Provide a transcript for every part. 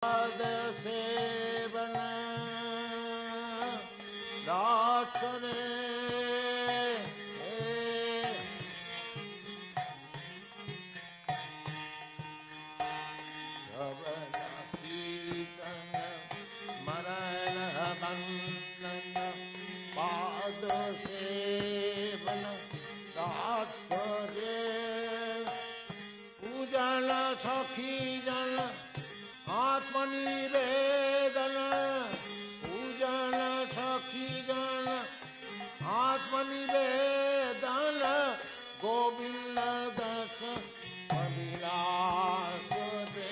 Sevana Dasa Pujana Sakhi Jana Atmanivedana Pujana Sakhi Jana Atmanivedana Govinda Dasa Avilasa De.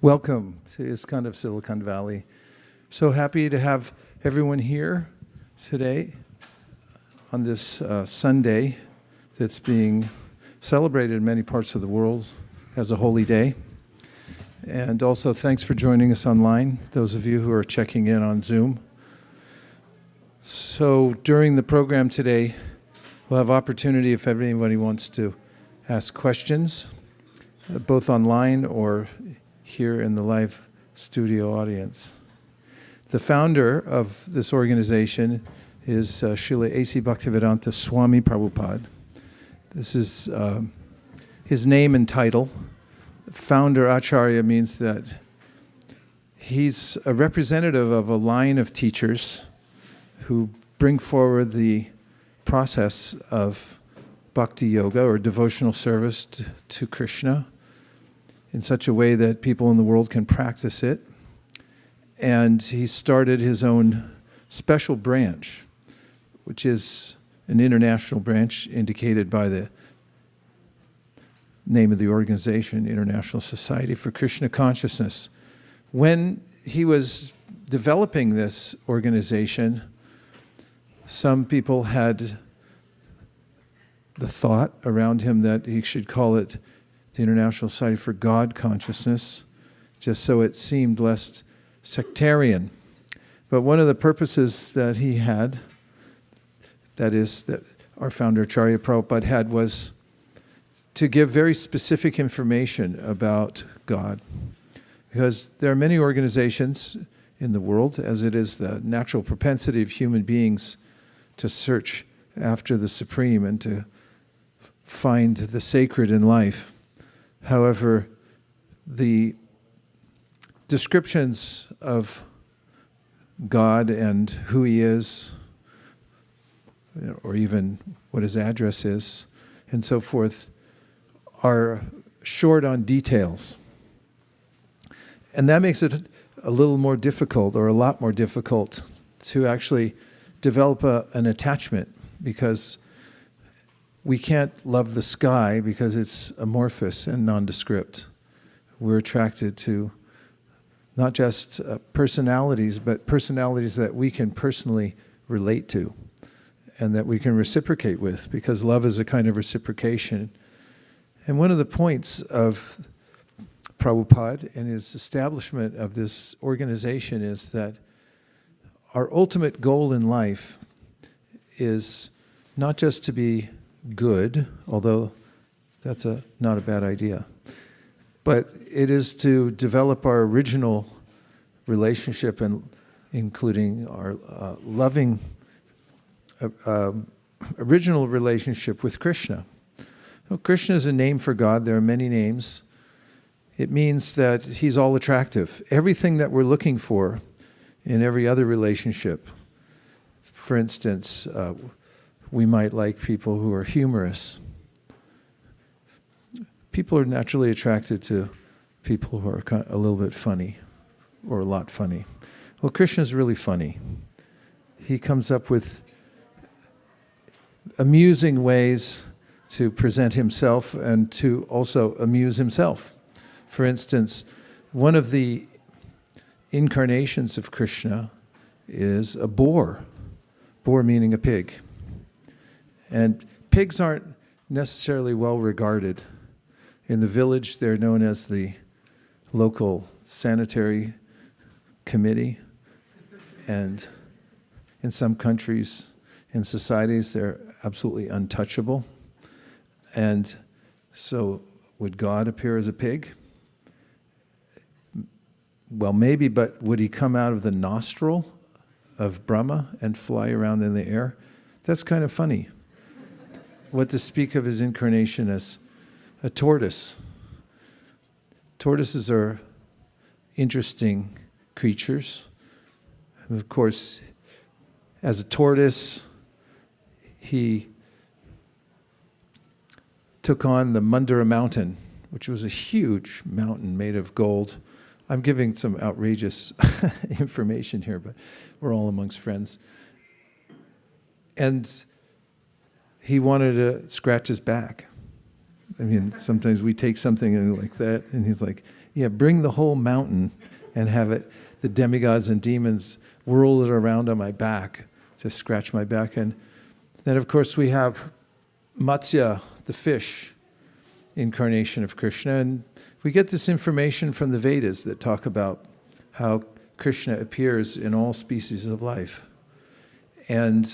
Welcome to ISKCON of Silicon Valley. So happy to have everyone here today on this Sunday that's being celebrated in many parts of the world as a holy day. And also thanks for joining us online, those of you who are checking in on Zoom. So during the program today, we'll have opportunity if anybody wants to ask questions, both online or here in the live studio audience. The founder of this organization is Srila A.C. Bhaktivedanta Swami Prabhupada. This is his name and title. Founder Acharya means that he's a representative of a line of teachers who bring forward the process of bhakti yoga or devotional service to Krishna in such a way that people in the world can practice it. And he started his own special branch, which is an international branch indicated by the name of the organization, International Society for Krishna Consciousness. When he was developing this organization, some people had the thought around him that he should call it the International Society for God Consciousness, just so it seemed less sectarian. But one of the purposes that he had, that is, that our founder Acharya Prabhupada had, was to give very specific information about God. Because there are many organizations in the world, as it is the natural propensity of human beings to search after the Supreme and to find the sacred in life. However, the descriptions of God and who he is, or even what his address is, and so forth, are short on details. And that makes it a little more difficult, or a lot more difficult, to actually develop an attachment, because we can't love the sky because it's amorphous and nondescript. We're attracted to not just personalities, but personalities that we can personally relate to and that we can reciprocate with, because love is a kind of reciprocation. And one of the points of Prabhupada and his establishment of this organization is that our ultimate goal in life is not just to be good, although that's not a bad idea, but it is to develop our original relationship, and including our loving original relationship with Krishna. Well, Krishna is a name for God. There are many names. It means that he's all attractive. Everything that we're looking for in every other relationship. For instance, we might like people who are humorous, people are naturally attracted to people who are a little bit funny or a lot funny. Well, Krishna's really funny. He comes up with amusing ways to present himself and to also amuse himself. For instance, one of the incarnations of Krishna is a boar. Boar meaning a pig. And pigs aren't necessarily well regarded. In the village, they're known as the local sanitary committee. And in some countries, in societies, they're absolutely untouchable. And so would God appear as a pig? Well, maybe, but would he come out of the nostril of Brahma and fly around in the air? That's kind of funny. What to speak of his incarnation as a tortoise. Tortoises are interesting creatures. And of course, as a tortoise, he took on the Mandara mountain, which was a huge mountain made of gold. I'm giving some outrageous information here, but we're all amongst friends. And he wanted to scratch his back. I mean, sometimes we take something like that, and he's like, yeah, bring the whole mountain and have it, the demigods and demons whirl it around on my back to scratch my back. And then, of course, we have Matsya, the fish, incarnation of Krishna. And we get this information from the Vedas that talk about how Krishna appears in all species of life. And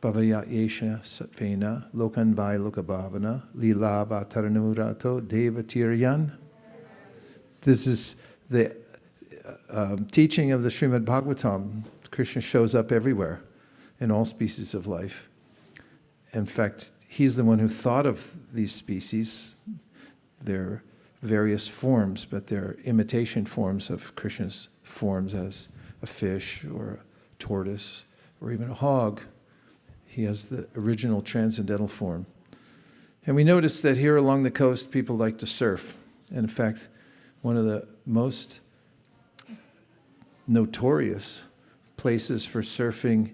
Bhavaya Yesha Satvena Lokan Vai Lokabhavana Lila Vataranurato Devatiryan. This is the teaching of the Srimad Bhagavatam. Krishna shows up everywhere in all species of life. In fact, he's the one who thought of these species. They're various forms, but they're imitation forms of Krishna's forms as a fish or a tortoise or even a hog. He has the original transcendental form. And we notice that here along the coast, people like to surf. And in fact, one of the most notorious places for surfing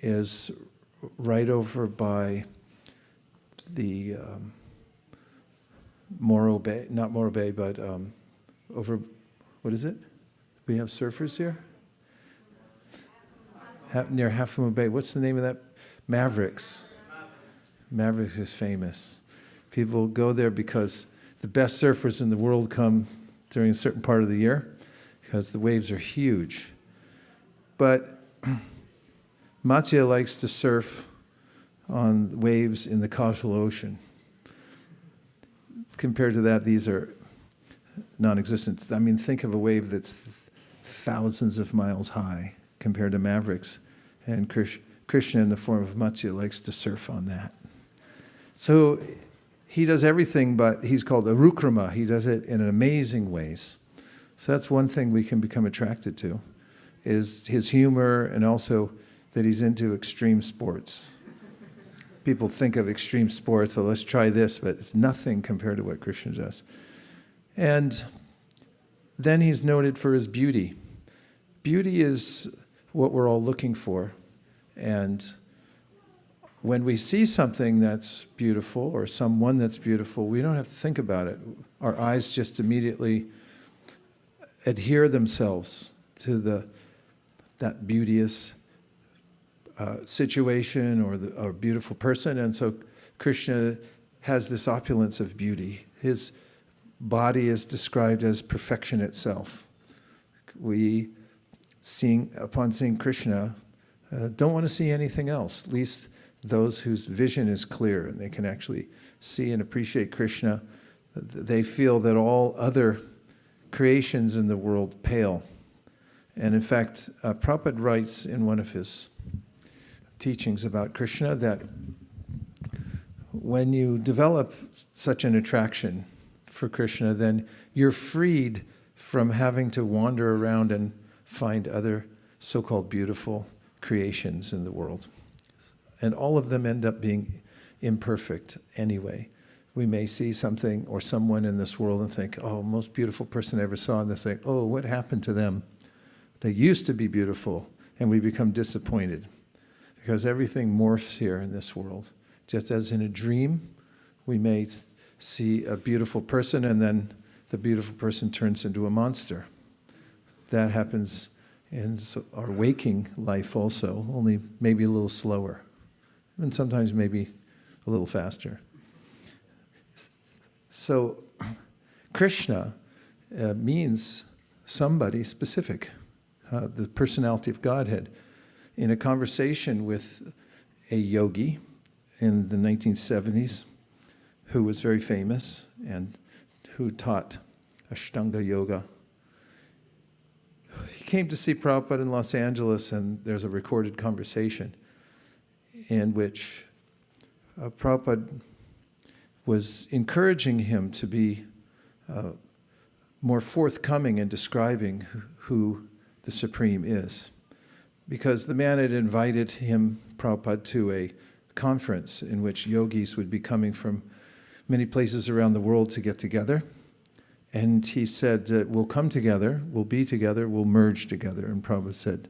is right over by the Morro Bay, not Morro Bay, but over, what is it? We have surfers here? Near Half Moon Bay. What's the name of that? Mavericks. Mavericks is famous. People go there because the best surfers in the world come during a certain part of the year because the waves are huge. But Matsya likes to surf on waves in the causal ocean. Compared to that, these are non-existent. I mean, think of a wave that's thousands of miles high compared to Mavericks. And Krishna, in the form of Matsya, likes to surf on that. So he does everything, but he's called a rukrama. He does it in amazing ways. So that's one thing we can become attracted to, is his humor and also that he's into extreme sports. People think of extreme sports, so let's try this, but it's nothing compared to what Krishna does. And then he's noted for his beauty. Beauty is what we're all looking for. And when we see something that's beautiful or someone that's beautiful, we don't have to think about it. Our eyes just immediately adhere themselves to that beauteous situation or beautiful person. And so Krishna has this opulence of beauty. His body is described as perfection itself. We, upon seeing Krishna, don't want to see anything else, at least those whose vision is clear and they can actually see and appreciate Krishna. They feel that all other creations in the world pale. And in fact, Prabhupada writes in one of his teachings about Krishna that when you develop such an attraction for Krishna, then you're freed from having to wander around and find other so-called beautiful creations in the world. And all of them end up being imperfect anyway. We may see something or someone in this world and think, oh, most beautiful person I ever saw, and they think, oh, what happened to them? They used to be beautiful, and we become disappointed because everything morphs here in this world. Just as in a dream, we may see a beautiful person and then the beautiful person turns into a monster. That happens in our waking life also, only maybe a little slower, and sometimes maybe a little faster. So Krishna means somebody specific, the personality of Godhead. In a conversation with a yogi in the 1970s, who was very famous and who taught Ashtanga Yoga, he came to see Prabhupada in Los Angeles, and there's a recorded conversation in which Prabhupada was encouraging him to be more forthcoming in describing who the Supreme is. Because the man had invited him, Prabhupada, to a conference in which yogis would be coming from many places around the world to get together. And he said, we'll come together, we'll be together, we'll merge together. And Prabhupada said,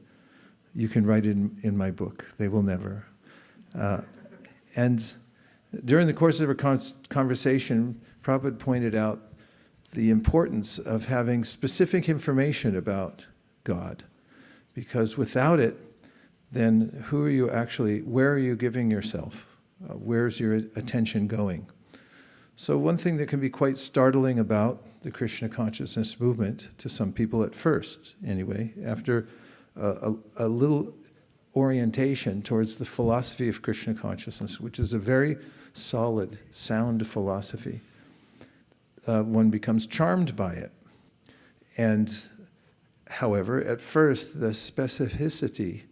you can write it in my book, they will never. And during the course of our conversation, Prabhupada pointed out the importance of having specific information about God. Because without it, then where are you giving yourself? Where's your attention going? So one thing that can be quite startling about the Krishna consciousness movement, to some people at first anyway, after a little orientation towards the philosophy of Krishna consciousness, which is a very solid, sound philosophy, one becomes charmed by it. And however, at first, the specificity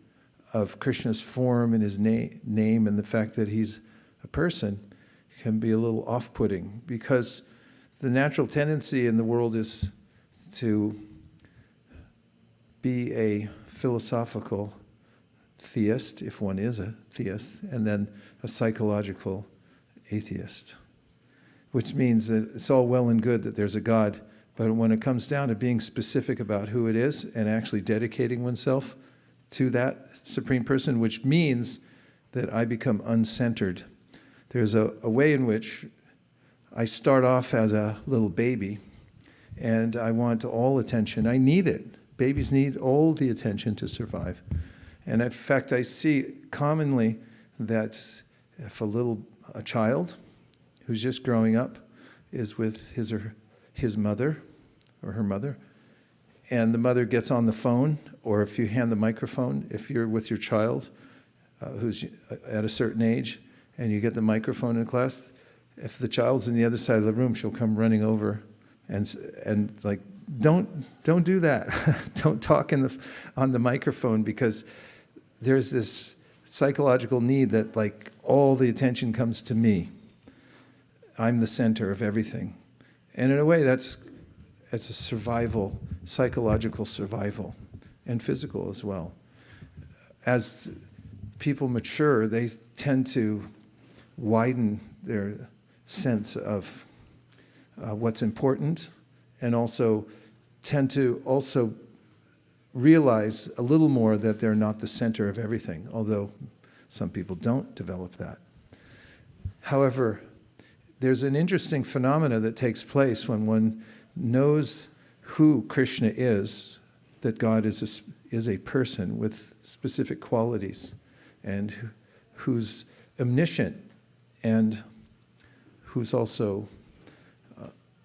of Krishna's form and his name and the fact that he's a person can be a little off-putting, because the natural tendency in the world is to be a philosophical theist, if one is a theist, and then a psychological atheist, which means that it's all well and good that there's a God, but when it comes down to being specific about who it is and actually dedicating oneself to that Supreme Person, which means that I become uncentered. There's a way in which I start off as a little baby and I want all attention. I need it. Babies need all the attention to survive. And in fact, I see commonly that if a child who's just growing up is with his mother or her mother, and the mother gets on the phone, or if you hand the microphone, if you're with your child who's at a certain age, and you get the microphone in class, if the child's on the other side of the room, she'll come running over and like, don't do that. Don't talk on the microphone, because there's this psychological need that like all the attention comes to me. I'm the center of everything. And in a way, it's a survival, psychological survival, and physical as well. As people mature, they tend to widen their sense of what's important, and also tend to also realize a little more that they're not the center of everything, although some people don't develop that. However, there's an interesting phenomena that takes place when one knows who Krishna is, that God is a person with specific qualities, and who's omniscient, and who's also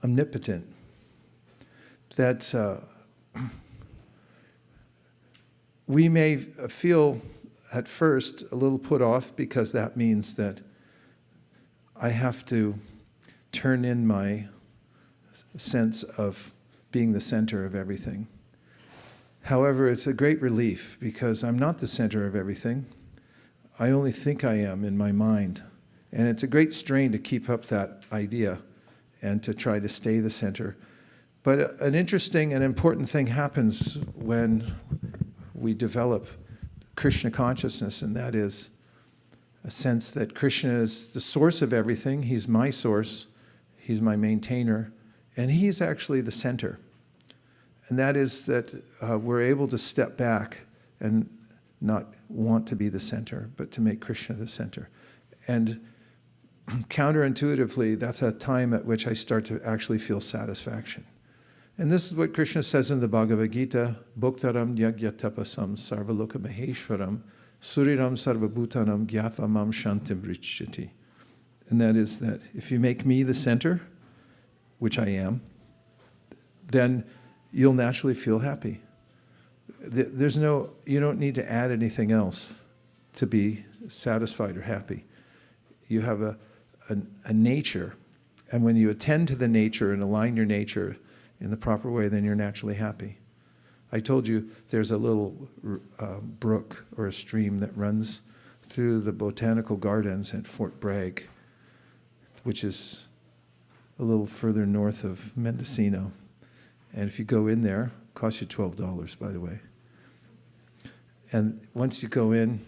omnipotent. That we may feel at first a little put off, because that means that I have to turn in my sense of being the center of everything. However, it's a great relief, because I'm not the center of everything. I only think I am in my mind. And it's a great strain to keep up that idea and to try to stay the center. But an interesting and important thing happens when we develop Krishna consciousness, and that is a sense that Krishna is the source of everything. He's my source, He's my maintainer, and He's actually the center. And that is that we're able to step back and not want to be the center, but to make Krishna the center. And counterintuitively, that's a time at which I start to actually feel satisfaction. And this is what Krishna says in the Bhagavad Gita, Bhoktaram yagyatapasam sarvaloka maheshwaram suriram sarvabhutanam gyatva shantim vrichyati. And that is that if you make me the center, which I am, then you'll naturally feel happy. You don't need to add anything else to be satisfied or happy. You have a nature, and when you attend to the nature and align your nature in the proper way, then you're naturally happy. I told you there's a little brook or a stream that runs through the botanical gardens at Fort Bragg, which is a little further north of Mendocino. And if you go in there, it costs you $12, by the way. And once you go in,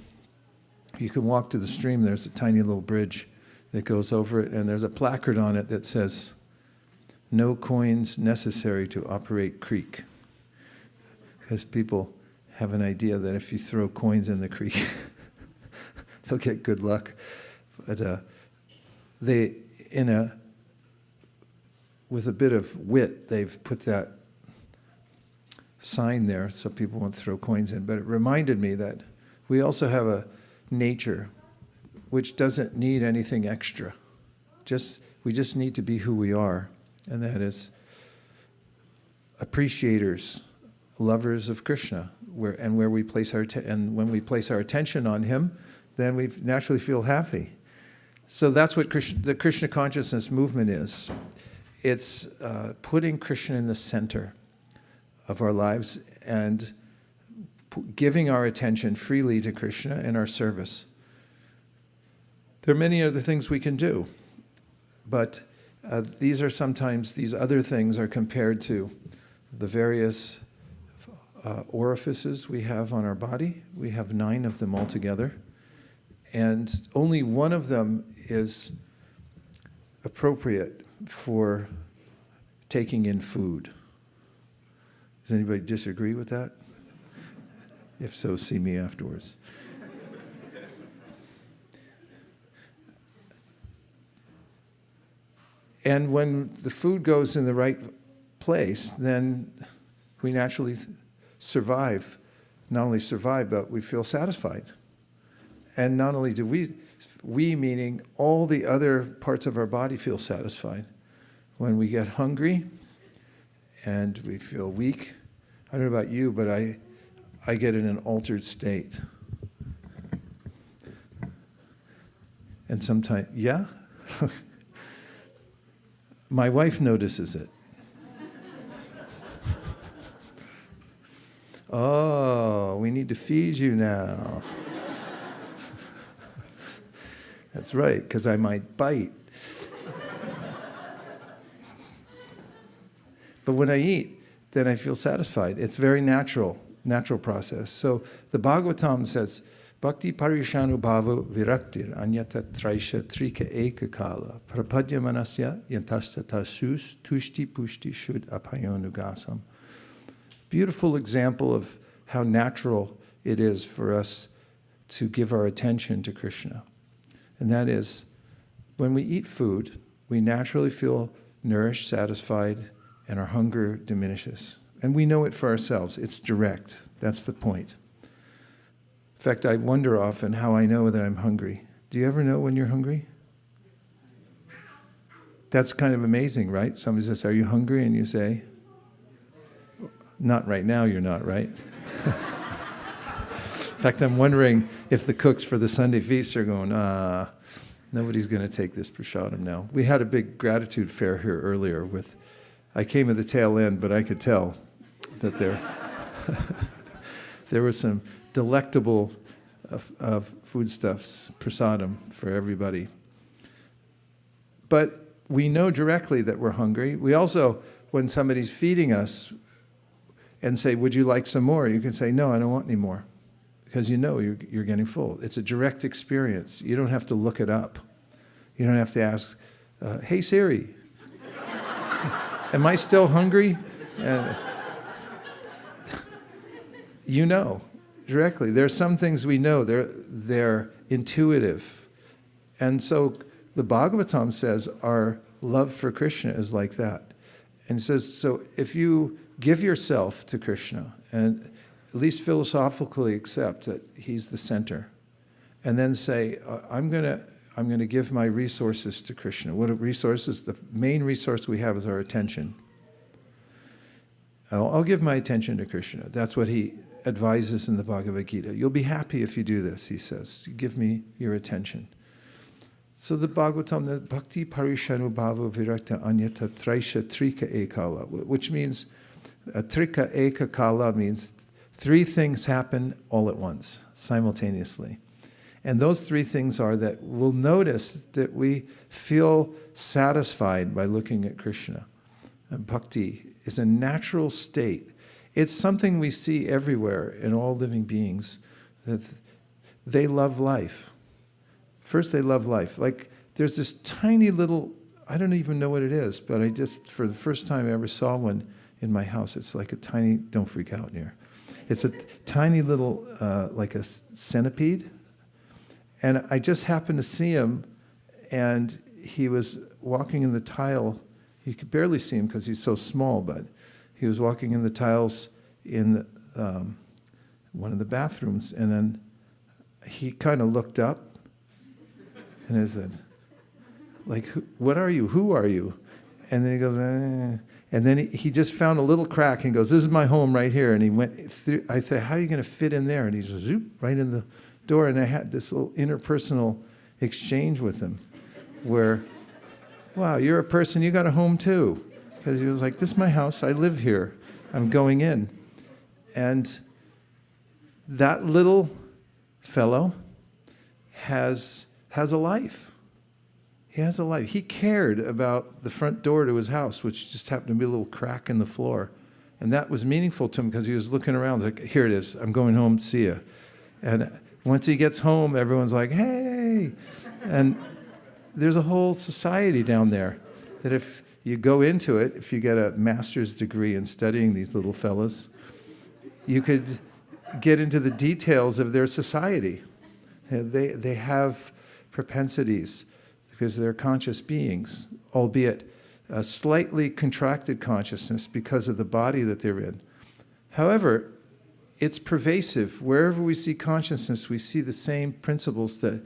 you can walk to the stream. There's a tiny little bridge that goes over it, and there's a placard on it that says, "No coins necessary to operate creek." Because people have an idea that if you throw coins in the creek, they'll get good luck. But with a bit of wit, they've put that sign there so people won't throw coins in. But it reminded me that we also have a nature which doesn't need anything extra. We just need to be who we are, and that is appreciators, lovers of Krishna. When we place our attention on Him, then we naturally feel happy. So that's what the Krishna consciousness movement is. It's putting Krishna in the center of our lives and giving our attention freely to Krishna in our service. There are many other things we can do, but these other things are compared to the various orifices we have on our body. We have 9 of them altogether, and only one of them is appropriate for taking in food. Does anybody disagree with that? If so, see me afterwards. And when the food goes in the right place, then we naturally survive. Not only survive, but we feel satisfied. And not only do we meaning all the other parts of our body feel satisfied. When we get hungry and we feel weak, I don't know about you, but I get in an altered state. And sometimes, yeah? My wife notices it. Oh, we need to feed you now. That's right, because I might bite. But when I eat, then I feel satisfied. It's very natural process. So the Bhagavatam says, Bhakti parishanu bhava viraktir anyata traisha trika eka kala prapadya manasya yantasta tasus tushti pushti shud apayonugasam. Beautiful example of how natural it is for us to give our attention to Krishna. And that is, when we eat food, we naturally feel nourished, satisfied, and our hunger diminishes. And we know it for ourselves. It's direct. That's the point. In fact, I wonder often how I know that I'm hungry. Do you ever know when you're hungry? That's kind of amazing, right? Somebody says, "Are you hungry?" And you say, "Not right now, you're not, right?" In fact, I'm wondering if the cooks for the Sunday feast are going, nobody's going to take this prasadam now. We had a big gratitude fair here earlier I came at the tail end, but I could tell that there were some delectable foodstuffs, prasadam, for everybody. But we know directly that we're hungry. We also, when somebody's feeding us and say, "Would you like some more?" you can say, "No, I don't want any more." Because you know you're getting full. It's a direct experience. You don't have to look it up. You don't have to ask, "Hey Siri, Am I still hungry? And you know directly. There are some things we know. They're intuitive. And so the Bhagavatam says our love for Krishna is like that. And it says, so if you give yourself to Krishna and at least philosophically accept that he's the center, and then say, I'm going to give my resources to Krishna. What are resources? The main resource we have is our attention. I'll give my attention to Krishna. That's what he advises in the Bhagavad Gita. You'll be happy if you do this, he says. Give me your attention. So the Bhagavatam, the Bhakti Parishanubhava Virakta Anyata Traisha Trika Ekala, which means, Trika Ekakala means three things happen all at once, simultaneously. And those three things are that we'll notice that we feel satisfied by looking at Krishna. And bhakti is a natural state. It's something we see everywhere in all living beings, that they love life. First, they love life. Like, there's this tiny little, I don't even know what it is, but I just, for the first time I ever saw one in my house, it's like a tiny, don't freak out here. It's a tiny little, like a centipede. And I just happened to see him, and he was walking in the tile. You could barely see him because he's so small, but he was walking in the tiles in one of the bathrooms, and then he kind of looked up, and I said, like, what are you? Who are you? And then he goes, eh. And then he just found a little crack, and he goes, this is my home right here. And he went through. I said, how are you going to fit in there? And he just zoop right in the door. And I had this little interpersonal exchange with him where, wow, you're a person, you got a home too. Because he was like, this is my house, I live here, I'm going in. And that little fellow has a life. He has a life. He cared about the front door to his house, which just happened to be a little crack in the floor. And that was meaningful to him because he was looking around like, here it is, I'm going home, see you. And once he gets home, everyone's like, hey. And there's a whole society down there that if you go into it, if you get a master's degree in studying these little fellas, you could get into the details of their society. They have propensities because they're conscious beings, albeit a slightly contracted consciousness because of the body that they're in. However, it's pervasive. Wherever we see consciousness, we see the same principles that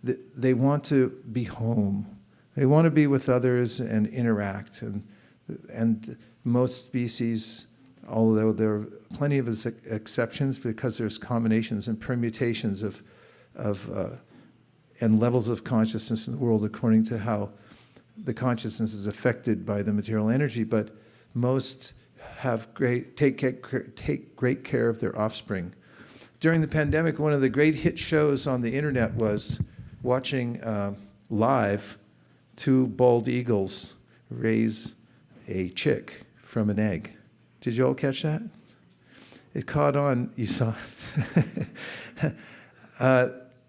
they want to be home. They want to be with others and interact. And most species, although there are plenty of exceptions because there's combinations and permutations of and levels of consciousness in the world according to how the consciousness is affected by the material energy, but most take great care of their offspring. During the pandemic, one of the great hit shows on the internet was watching live two bald eagles raise a chick from an egg. Did you all catch that? It caught on, you saw it.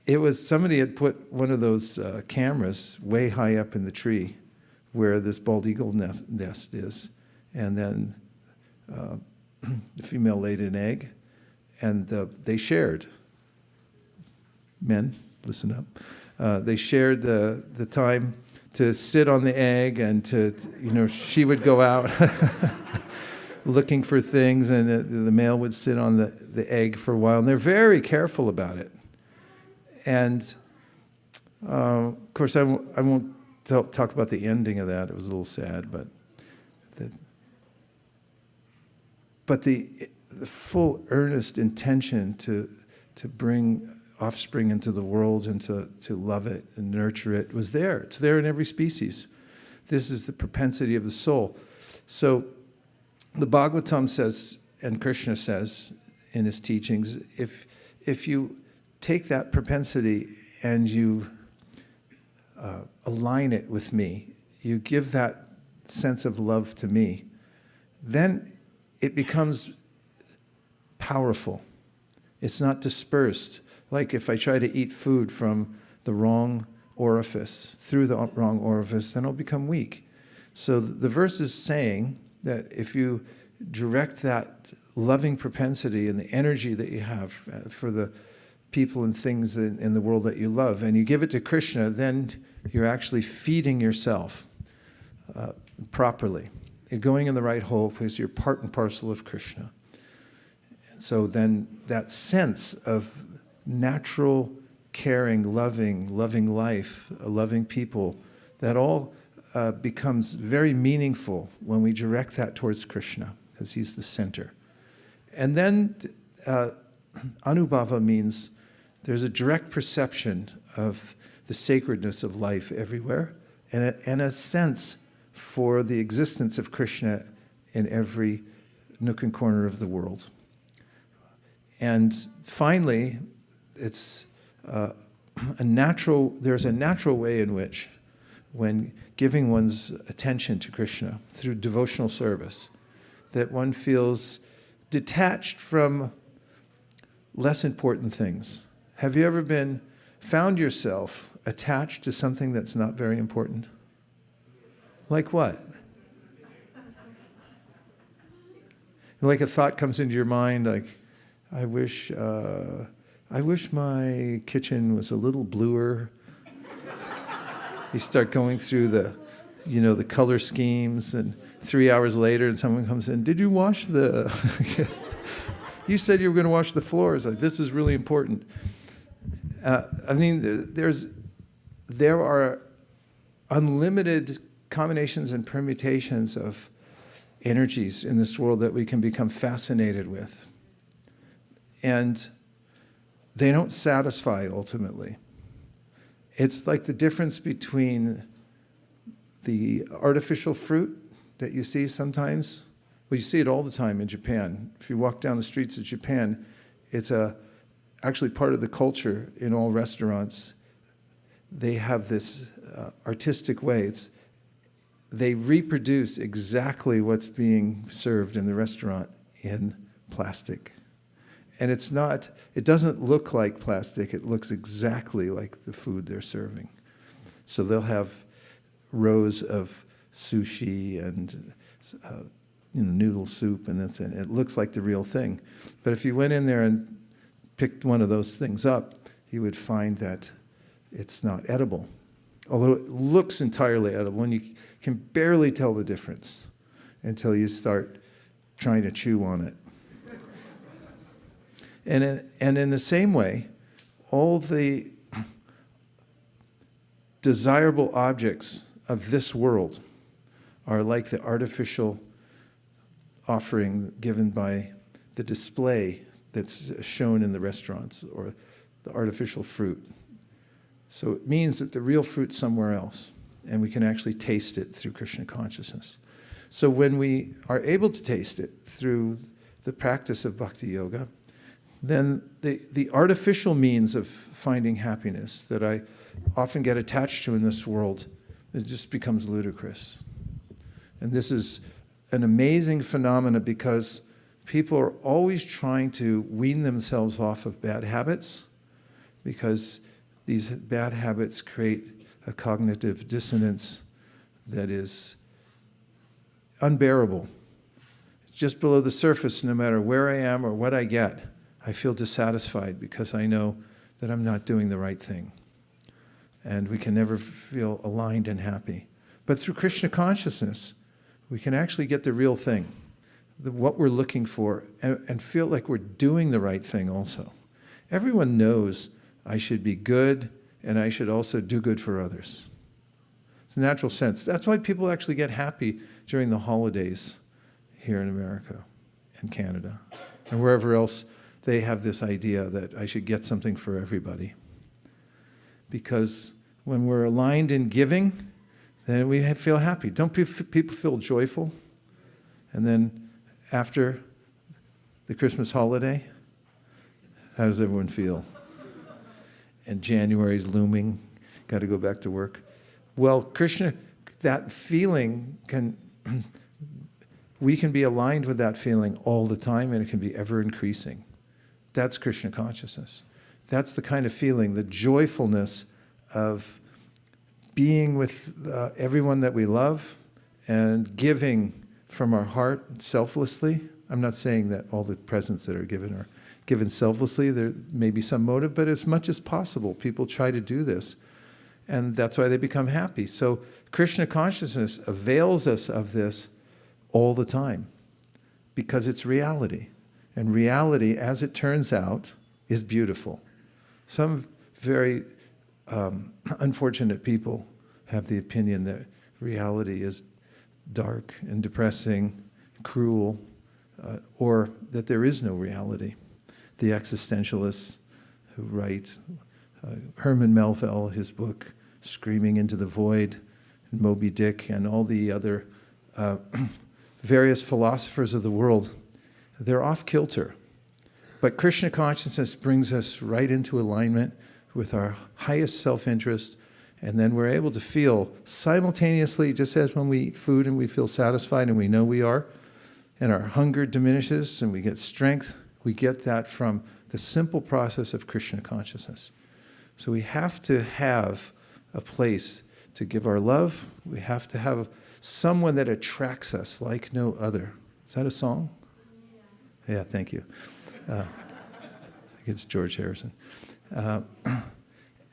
It was, somebody had put one of those cameras way high up in the tree where this bald eagle nest is. And then the female laid an egg, and they shared. Men, listen up. They shared the time to sit on the egg, and she would go out looking for things, and the male would sit on the egg for a while. And they're very careful about it. And of course, I won't talk about the ending of that. It was a little sad, but the full earnest intention to bring offspring into the world and to love it and nurture it was there. It's there in every species. This is the propensity of the soul. So the Bhagavatam says, and Krishna says in his teachings, if you take that propensity and you align it with me, you give that sense of love to me, then it becomes powerful. It's not dispersed. Like if I try to eat food from the wrong orifice, through the wrong orifice, then it'll become weak. So the verse is saying that if you direct that loving propensity and the energy that you have for the people and things in the world that you love, and you give it to Krishna, then you're actually feeding yourself properly. You're going in the right hole because you're part and parcel of Krishna. And so then that sense of natural, caring, loving life, loving people, that all becomes very meaningful when we direct that towards Krishna, because he's the center. And then anubhava means there's a direct perception of the sacredness of life everywhere, and a sense for the existence of Krishna in every nook and corner of the world. And finally, it's there's a natural way in which, when giving one's attention to Krishna through devotional service, that one feels detached from less important things. Have you ever found yourself attached to something that's not very important? Like what? Like a thought comes into your mind, like, I wish my kitchen was a little bluer. You start going through the color schemes, and 3 hours later, and someone comes in, did you wash the... You said you were going to wash the floors. Like, this is really important. There are unlimited combinations and permutations of energies in this world that we can become fascinated with. And they don't satisfy ultimately. It's like the difference between the artificial fruit that you see sometimes. Well, you see it all the time in Japan. If you walk down the streets of Japan, it's actually part of the culture in all restaurants. They have this artistic way. They reproduce exactly what's being served in the restaurant in plastic. And it doesn't look like plastic. It looks exactly like the food they're serving. So they'll have rows of sushi and noodle soup, and it looks like the real thing. But if you went in there and picked one of those things up, you would find that it's not edible. Although it looks entirely edible, and you can barely tell the difference until you start trying to chew on it. And in the same way, all the desirable objects of this world are like the artificial offering given by the display that's shown in the restaurants, or the artificial fruit. So it means that the real fruit's somewhere else, and we can actually taste it through Krishna consciousness. So when we are able to taste it through the practice of bhakti yoga, then the artificial means of finding happiness that I often get attached to in this world, it just becomes ludicrous. And this is an amazing phenomenon because people are always trying to wean themselves off of bad habits, because these bad habits create a cognitive dissonance that is unbearable. Just below the surface, no matter where I am or what I get, I feel dissatisfied because I know that I'm not doing the right thing. And we can never feel aligned and happy. But through Krishna consciousness, we can actually get the real thing, what we're looking for, and feel like we're doing the right thing also. Everyone knows I should be good, and I should also do good for others. It's a natural sense. That's why people actually get happy during the holidays here in America and Canada and wherever else. They have this idea that I should get something for everybody. Because when we're aligned in giving, then we feel happy. Don't people feel joyful? And then after the Christmas holiday, how does everyone feel? And January's looming, got to go back to work. Well, Krishna, that feeling we can be aligned with that feeling all the time, and it can be ever increasing. That's Krishna consciousness. That's the kind of feeling, the joyfulness of being with everyone that we love and giving from our heart selflessly. I'm not saying that all the presents that are given selflessly. There may be some motive, but as much as possible, people try to do this. And that's why they become happy. So Krishna consciousness avails us of this all the time because it's reality. And reality, as it turns out, is beautiful. Some very unfortunate people have the opinion that reality is dark and depressing, cruel, or that there is no reality. The existentialists who write, Herman Melville, his book, Screaming into the Void, Moby Dick, and all the other various philosophers of the world, they're off kilter. But Krishna consciousness brings us right into alignment with our highest self-interest, and then we're able to feel simultaneously, just as when we eat food and we feel satisfied and we know we are, and our hunger diminishes and we get strength, we get that from the simple process of Krishna consciousness. So we have to have a place to give our love. We have to have someone that attracts us like no other. Is that a song? Yeah, thank you. I think it's George Harrison.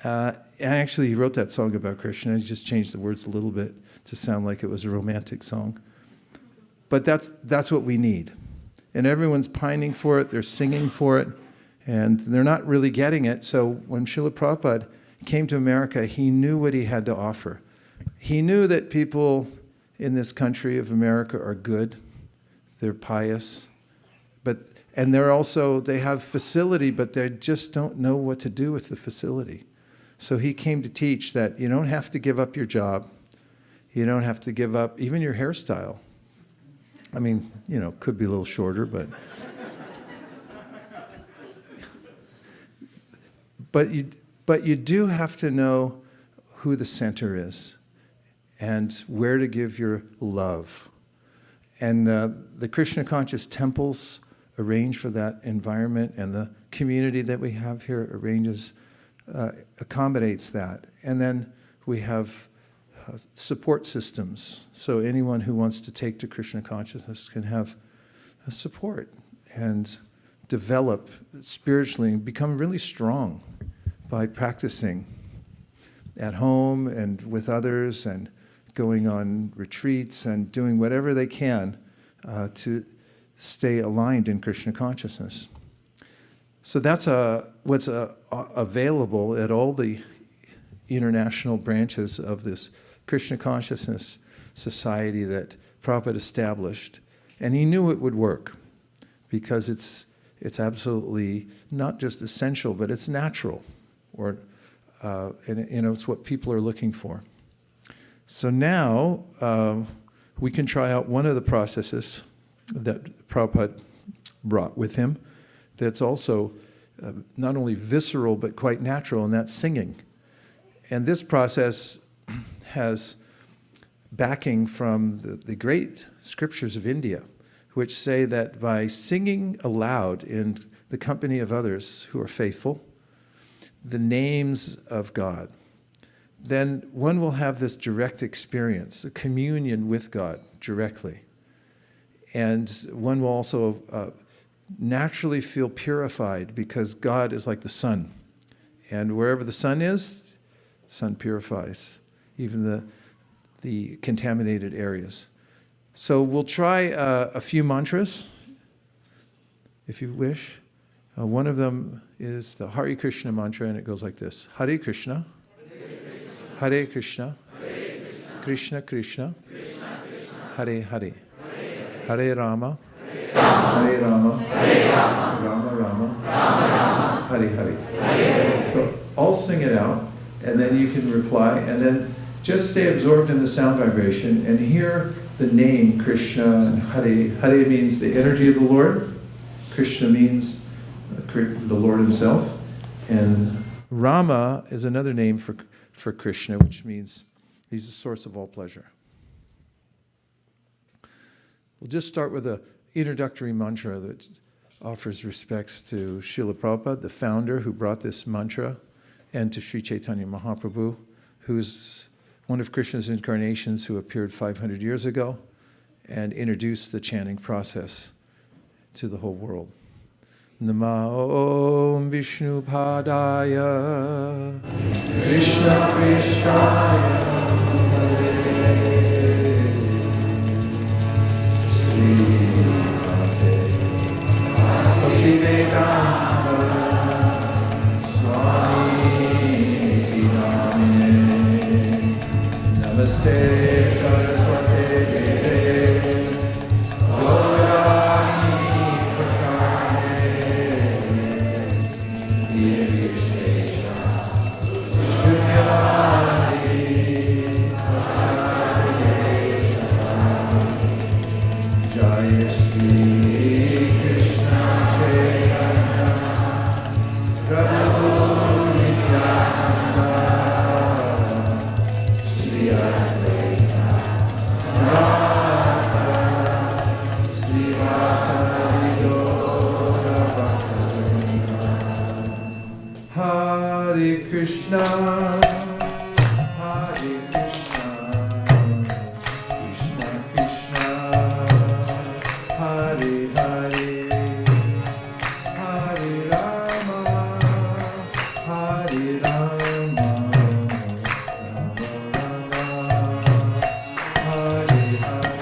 Actually, he wrote that song about Krishna. He just changed the words a little bit to sound like it was a romantic song. But that's what we need. And everyone's pining for it. They're singing for it. And they're not really getting it. So when Srila Prabhupada came to America, he knew what he had to offer. He knew that people in this country of America are good. They're pious. And they have facility, but they just don't know what to do with the facility. So he came to teach that you don't have to give up your job. You don't have to give up even your hairstyle. I mean, could be a little shorter, but but you do have to know who the center is and where to give your love. And the Krishna conscious temples arrange for that environment, and the community that we have here accommodates that. And then we have support systems. So anyone who wants to take to Krishna consciousness can have support and develop spiritually and become really strong by practicing at home and with others and going on retreats and doing whatever they can to stay aligned in Krishna consciousness. So that's what's available at all the international branches of this Krishna consciousness society that Prabhupada established. And he knew it would work because it's absolutely not just essential, but it's natural, it's what people are looking for. So now we can try out one of the processes that Prabhupada brought with him that's also not only visceral but quite natural, and that's singing. And this process has backing from the great scriptures of India, which say that by singing aloud in the company of others who are faithful, the names of God, then one will have this direct experience, a communion with God directly. And one will also naturally feel purified because God is like the sun. And wherever the sun is, the sun purifies, even the contaminated areas. So we'll try a few mantras, if you wish. One of them is the Hare Krishna mantra, and it goes like this. Hare Krishna, Hare Krishna, Krishna Krishna, Hare Hare. Hare Rama, Hare Rama, Rama Rama, Hare Hare. So all sing it out, and then you can reply, and then just stay absorbed in the sound vibration and hear the name Krishna and Hare. Hare means the energy of the Lord. Krishna means the Lord himself. And Rama is another name for Krishna, which means he's the source of all pleasure. We'll just start with an introductory mantra that offers respects to Srila Prabhupada, the founder who brought this mantra, and to Sri Chaitanya Mahaprabhu, who's one of Krishna's incarnations who appeared 500 years ago and introduced the chanting process to the whole world. Namo Om Vishnu Padaya Krishna Krishnaya Namaste Saraswate Deve Gaurani Prasade Nirvishesha Shunyavadi Jaya Shri Krishna Chaitanya Prabhu Nityananda Hare Krishna, Hare Krishna, Krishna Krishna, Hare Hare, Hare Rama, Hare Rama, Rama Rama, Hare Hare.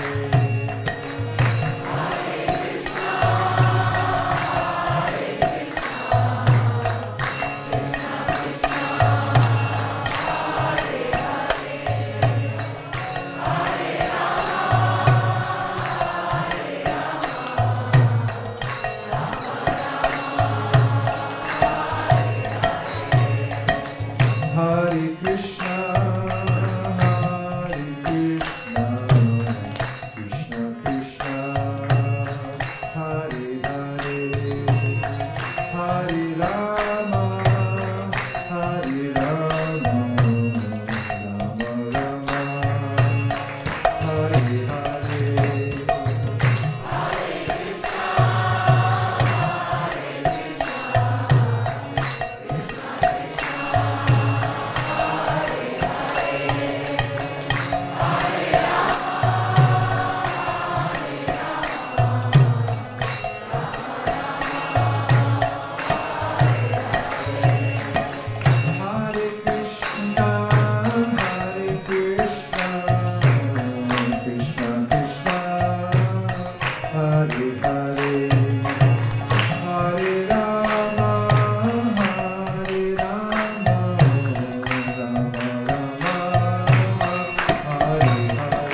Hare Krishna, Hare Krishna, Krishna Krishna, Hare Hare, Hare Rama, Hare Rama, Rama Rama, Hare Hare. Hare Krishna, Hare Krishna, Krishna Krishna, Hare Hare, Hare Rama, Hare Rama, Rama Rama, Hare Hare.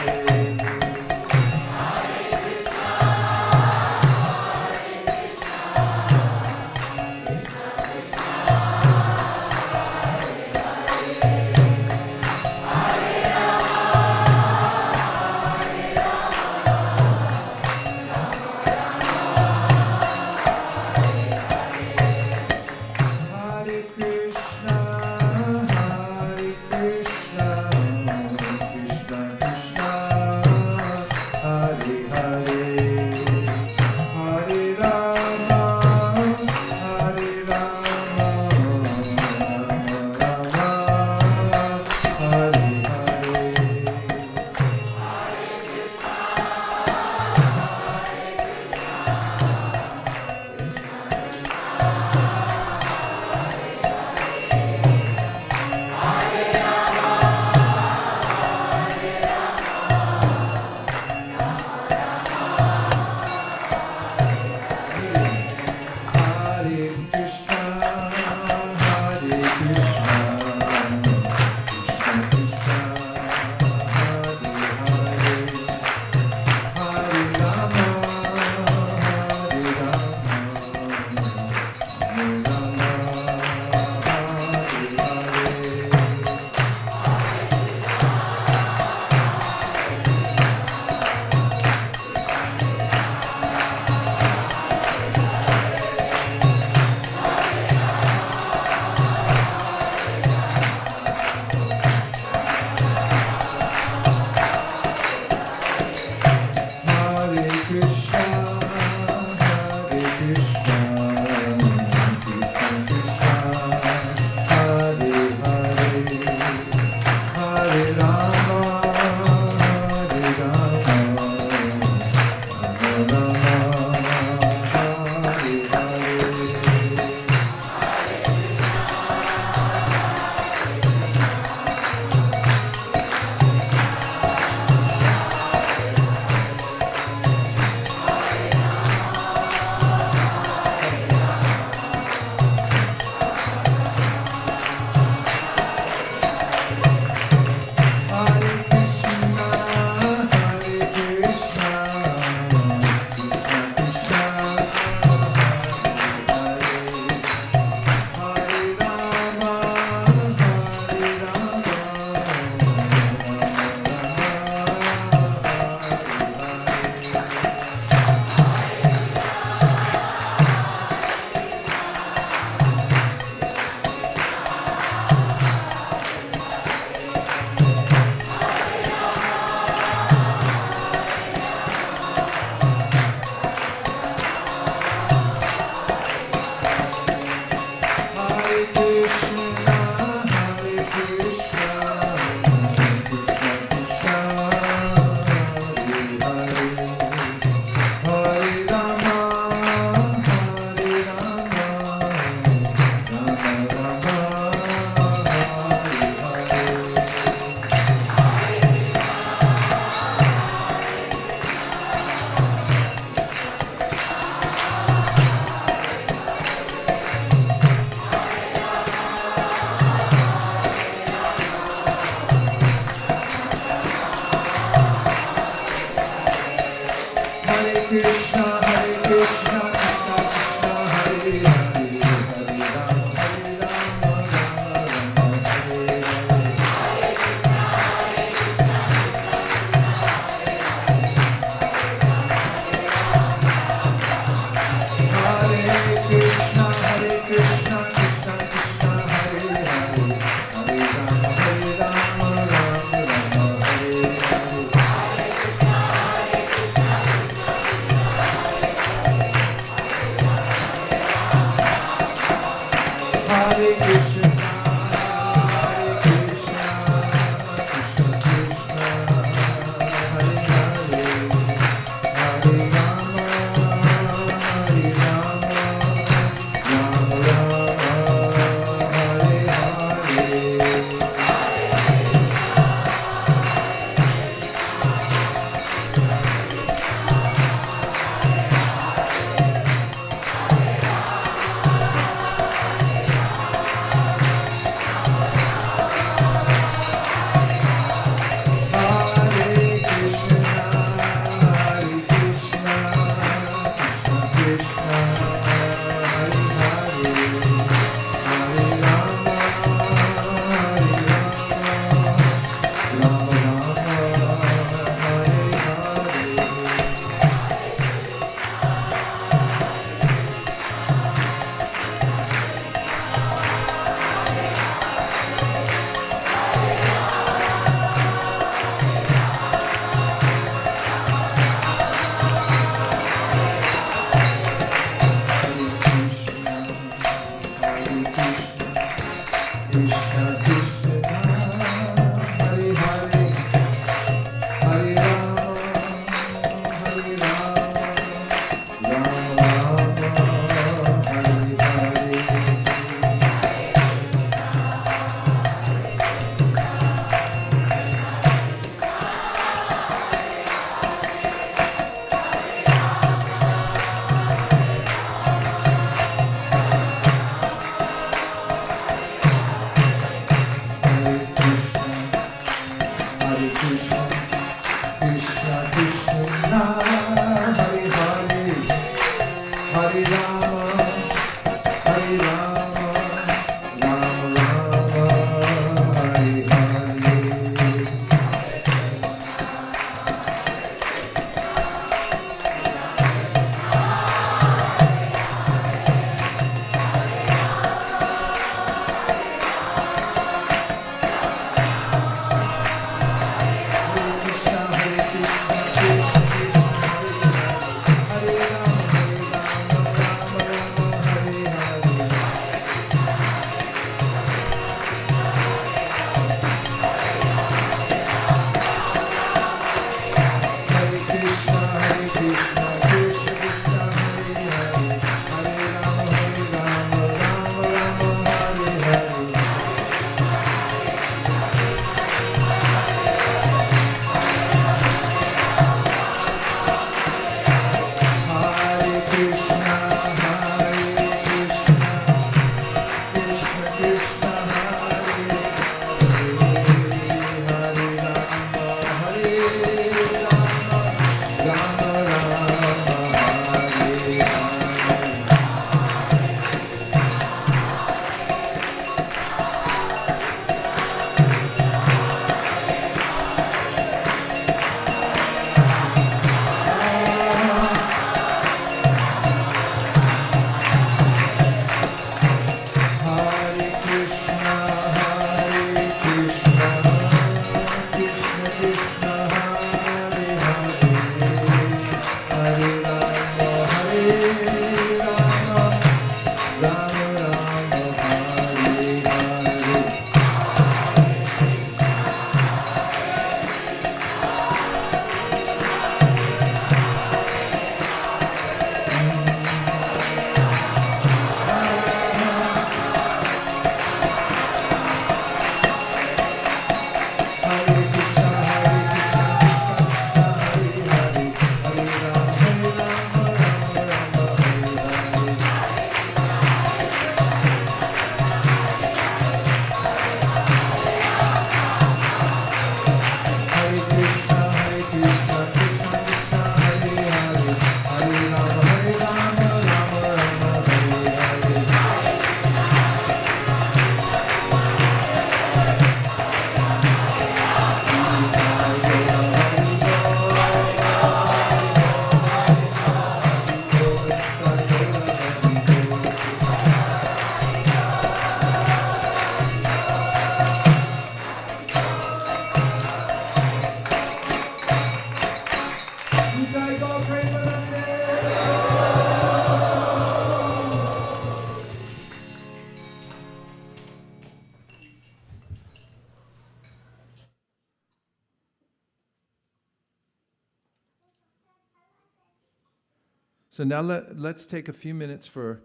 So now let's take a few minutes for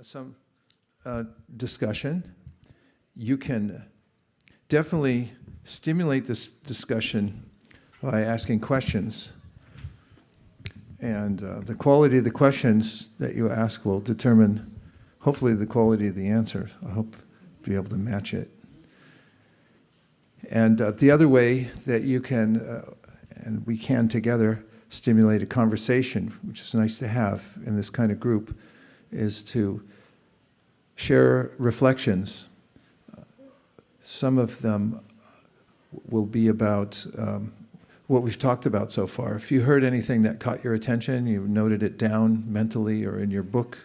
some discussion. You can definitely stimulate this discussion by asking questions. And the quality of the questions that you ask will determine, hopefully, the quality of the answer. I hope to be able to match it. And the other way that you can, and we can together, stimulate a conversation, which is nice to have in this kind of group, is to share reflections. Some of them will be about what we've talked about so far. If you heard anything that caught your attention, you noted it down mentally or in your book,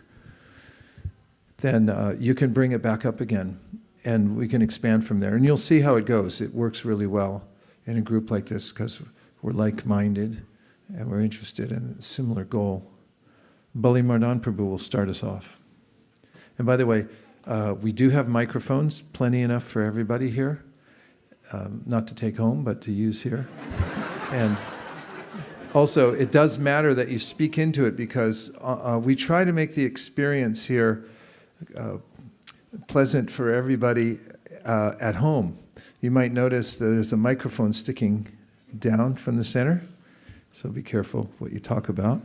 then you can bring it back up again, and we can expand from there. And you'll see how it goes. It works really well in a group like this because we're like-minded and we're interested in a similar goal. Bali Mardan Prabhu will start us off. And by the way, we do have microphones, plenty enough for everybody here. Not to take home, but to use here. And also, it does matter that you speak into it because we try to make the experience here pleasant for everybody at home. You might notice that there's a microphone sticking down from the center, so be careful what you talk about.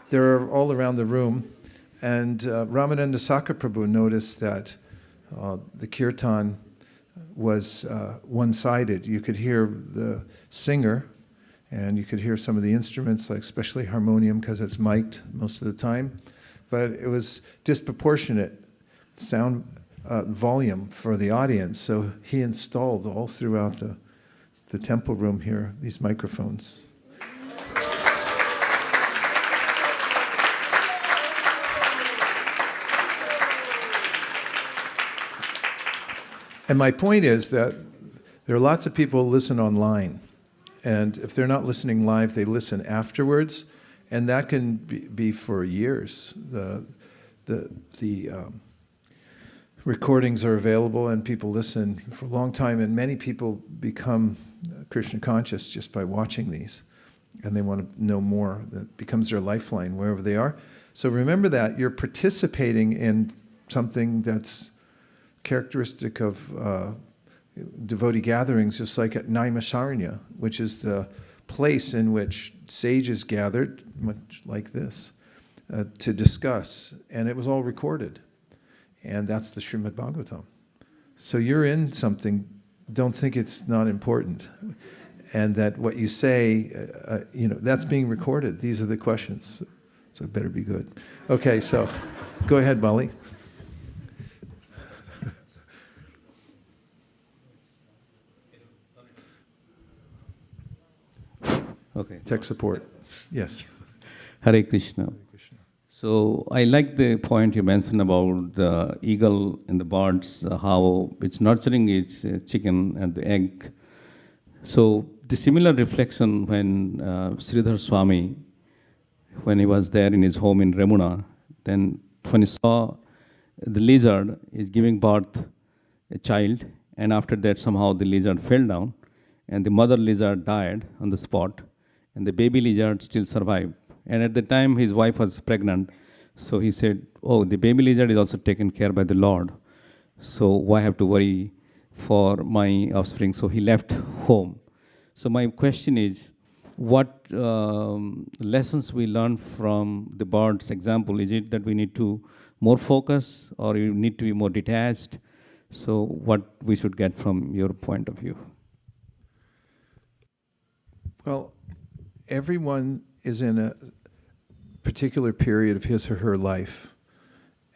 They're all around the room. And Ramananda Sakra Prabhu noticed that the kirtan was one-sided. You could hear the singer, and you could hear some of the instruments, like especially harmonium, because it's mic'd most of the time. But it was disproportionate sound volume for the audience. So he installed all throughout the temple room here these microphones. And my point is that there are lots of people who listen online. And if they're not listening live, they listen afterwards. And that can be for years. The recordings are available and people listen for a long time. And many people become Krishna conscious just by watching these. And they want to know more. That becomes their lifeline wherever they are. So remember that you're participating in something that's characteristic of devotee gatherings, just like at Naimisaranya, which is the place in which sages gathered, much like this, to discuss. And it was all recorded. And that's the Srimad Bhagavatam. So you're in something, don't think it's not important. And that what you say, that's being recorded. These are the questions. So it better be good. Okay, so go ahead, Bali. Okay. Tech support. Yes. Hare Krishna. Hare Krishna. So I like the point you mentioned about the eagle and the birds, how it's nurturing its chicken and the egg. So the similar reflection when Sridhar Swami, when he was there in his home in Remuna, then when he saw the lizard is giving birth a child, and after that somehow the lizard fell down, and the mother lizard died on the spot, and the baby lizard still survived. And at the time his wife was pregnant, so he said, oh, the baby lizard is also taken care by the Lord, so why have to worry for my offspring? So he left home. So my question is, what lessons we learn from the bird's example? Is it that we need to more focus, or you need to be more detached? So what we should get from your point of view? Well, everyone is in a particular period of his or her life.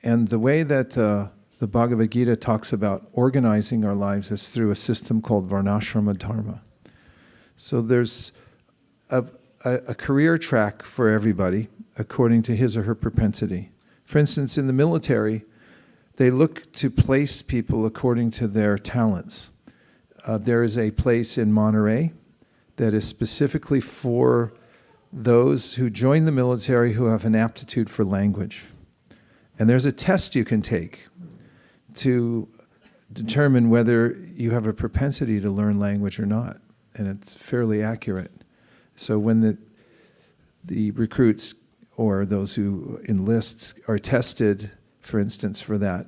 And the way that the Bhagavad Gita talks about organizing our lives is through a system called Varnashrama Dharma. So there's a career track for everybody according to his or her propensity. For instance, in the military, they look to place people according to their talents. There is a place in Monterey that is specifically for those who join the military who have an aptitude for language. And there's a test you can take to determine whether you have a propensity to learn language or not. And it's fairly accurate. So when the recruits or those who enlist are tested, for instance, for that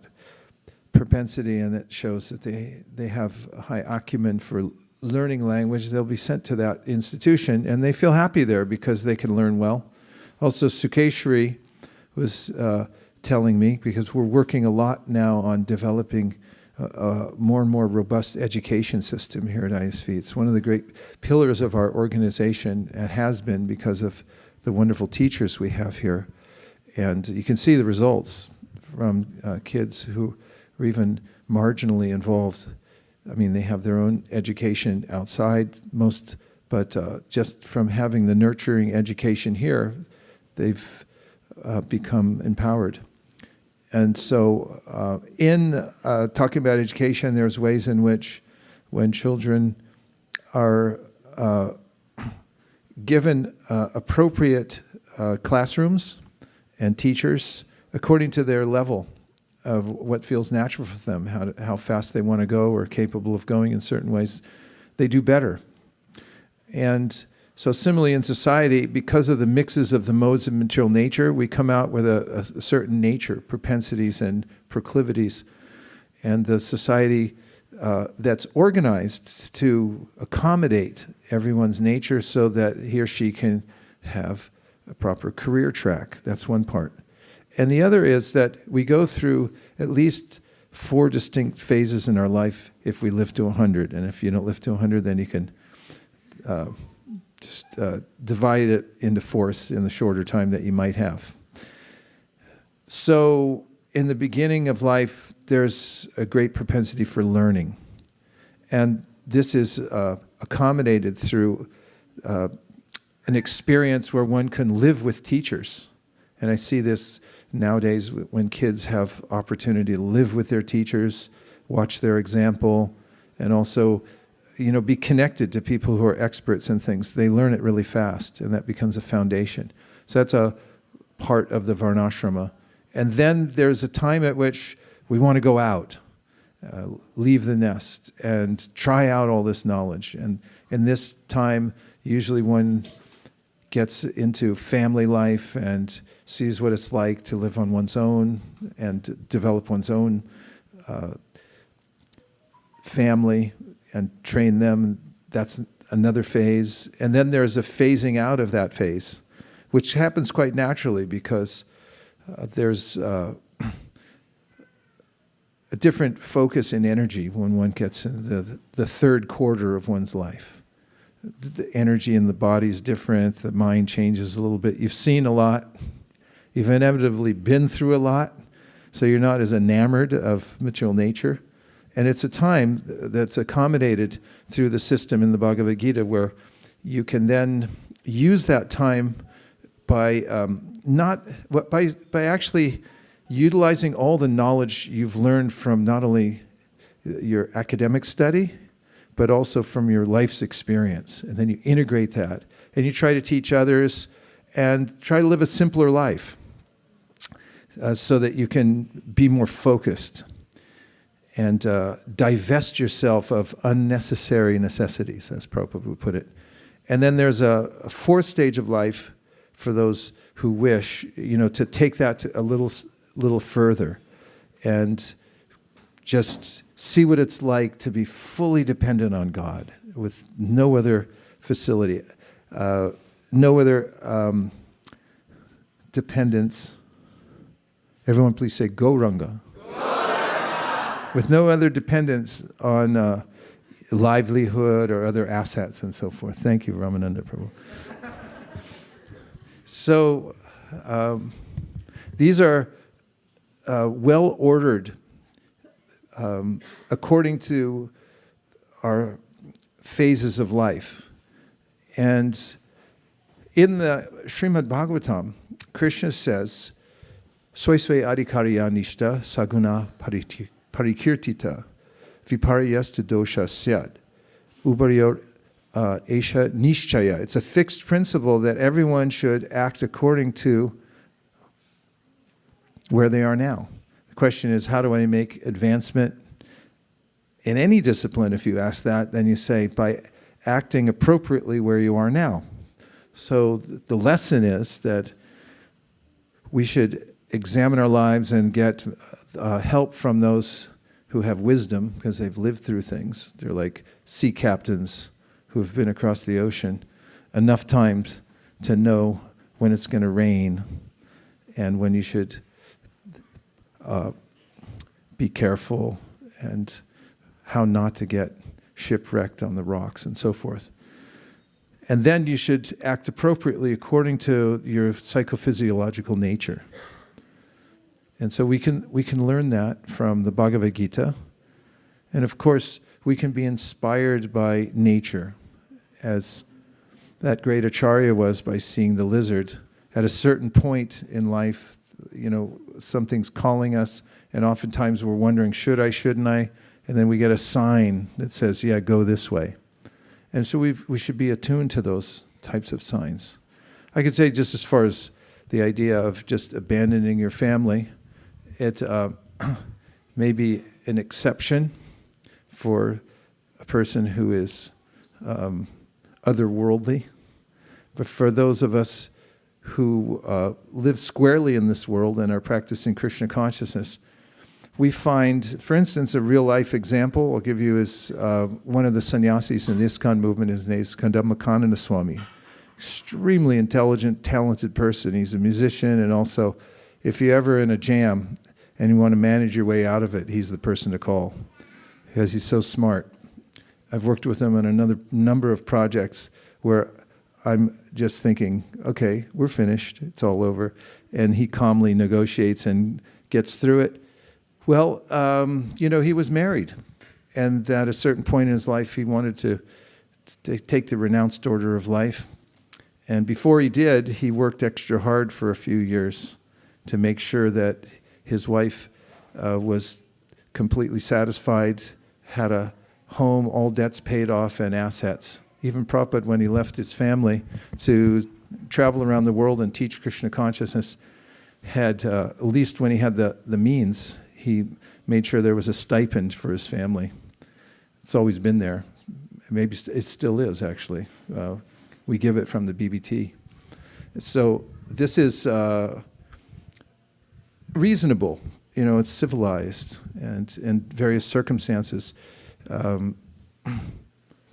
propensity, and it shows that they have a high acumen for learning language, they'll be sent to that institution, and they feel happy there because they can learn well. Also, Sukeshri was telling me, because we're working a lot now on developing a more and more robust education system here at ISV. It's one of the great pillars of our organization, and has been because of the wonderful teachers we have here. And you can see the results from kids who are even marginally involved. I mean, they have their own education outside, but just from having the nurturing education here, they've become empowered. And so in talking about education, there's ways in which when children are given appropriate classrooms and teachers according to their level of what feels natural for them, how fast they want to go or capable of going in certain ways, they do better. And so similarly in society, because of the mixes of the modes of material nature, we come out with a certain nature, propensities and proclivities. And the society that's organized to accommodate everyone's nature so that he or she can have a proper career track. That's one part. And the other is that we go through at least 4 distinct phases in our life if we live to 100. And if you don't live to 100, then you can just divide it into force in the shorter time that you might have. So in the beginning of life, there's a great propensity for learning. And this is accommodated through an experience where one can live with teachers. And I see this nowadays when kids have opportunity to live with their teachers, watch their example, and also, be connected to people who are experts in things. They learn it really fast, and that becomes a foundation. So that's a part of the varnashrama. And then there's a time at which we want to go out, leave the nest, and try out all this knowledge. And in this time, usually one gets into family life and sees what it's like to live on one's own and develop one's own family and train them. That's another phase. And then there's a phasing out of that phase, which happens quite naturally because there's a different focus in energy when one gets into the third quarter of one's life. The energy in the body is different. The mind changes a little bit. You've seen a lot. You've inevitably been through a lot, so you're not as enamored of material nature. And it's a time that's accommodated through the system in the Bhagavad Gita where you can then use that time by actually utilizing all the knowledge you've learned from not only your academic study, but also from your life's experience. And then you integrate that, and you try to teach others and try to live a simpler life so that you can be more focused and divest yourself of unnecessary necessities, as Prabhupada would put it. And then there's a fourth stage of life for those who wish, to take that a little further and just see what it's like to be fully dependent on God with no other facility, no other dependence. Everyone please say, Gauranga. With no other dependence on livelihood or other assets and so forth. Thank you, Ramananda Prabhu. So these are well-ordered according to our phases of life. And in the Srimad Bhagavatam, Krishna says, Soisve adhikarya nishta saguna parikirtita viparyastu dosha syad ubaryor esha nishchaya. It's a fixed principle that everyone should act according to where they are now. The question is, how do I make advancement in any discipline? If you ask that, then you say, by acting appropriately where you are now. So the lesson is that we should examine our lives and get help from those who have wisdom, because they've lived through things. They're like sea captains who have been across the ocean enough times to know when it's going to rain and when you should be careful and how not to get shipwrecked on the rocks and so forth. And then you should act appropriately according to your psychophysiological nature. And so we can learn that from the Bhagavad Gita. And of course, we can be inspired by nature, as that great Acharya was by seeing the lizard. At a certain point in life, something's calling us, and oftentimes we're wondering, should I, shouldn't I? And then we get a sign that says, yeah, go this way. And so we should be attuned to those types of signs. I could say, just as far as the idea of just abandoning your family, it may be an exception for a person who is otherworldly. But for those of us who live squarely in this world and are practicing Krishna consciousness, we find, for instance, a real-life example I'll give you is one of the sannyasis in the ISKCON movement. His name is Kandamakananda Swami. Extremely intelligent, talented person. He's a musician, and also, if you're ever in a jam and you want to manage your way out of it, he's the person to call, because he's so smart. I've worked with him on another number of projects where I'm just thinking, okay, we're finished, it's all over, and he calmly negotiates and gets through it. Well, he was married, and at a certain point in his life, he wanted to take the renounced order of life. And before he did, he worked extra hard for a few years to make sure that his wife was completely satisfied, had a home, all debts paid off, and assets. Even Prabhupada, when he left his family to travel around the world and teach Krishna consciousness, had, at least when he had the means, he made sure there was a stipend for his family. It's always been there. Maybe it still is, actually. We give it from the BBT. So this is reasonable. It's civilized. And in various circumstances,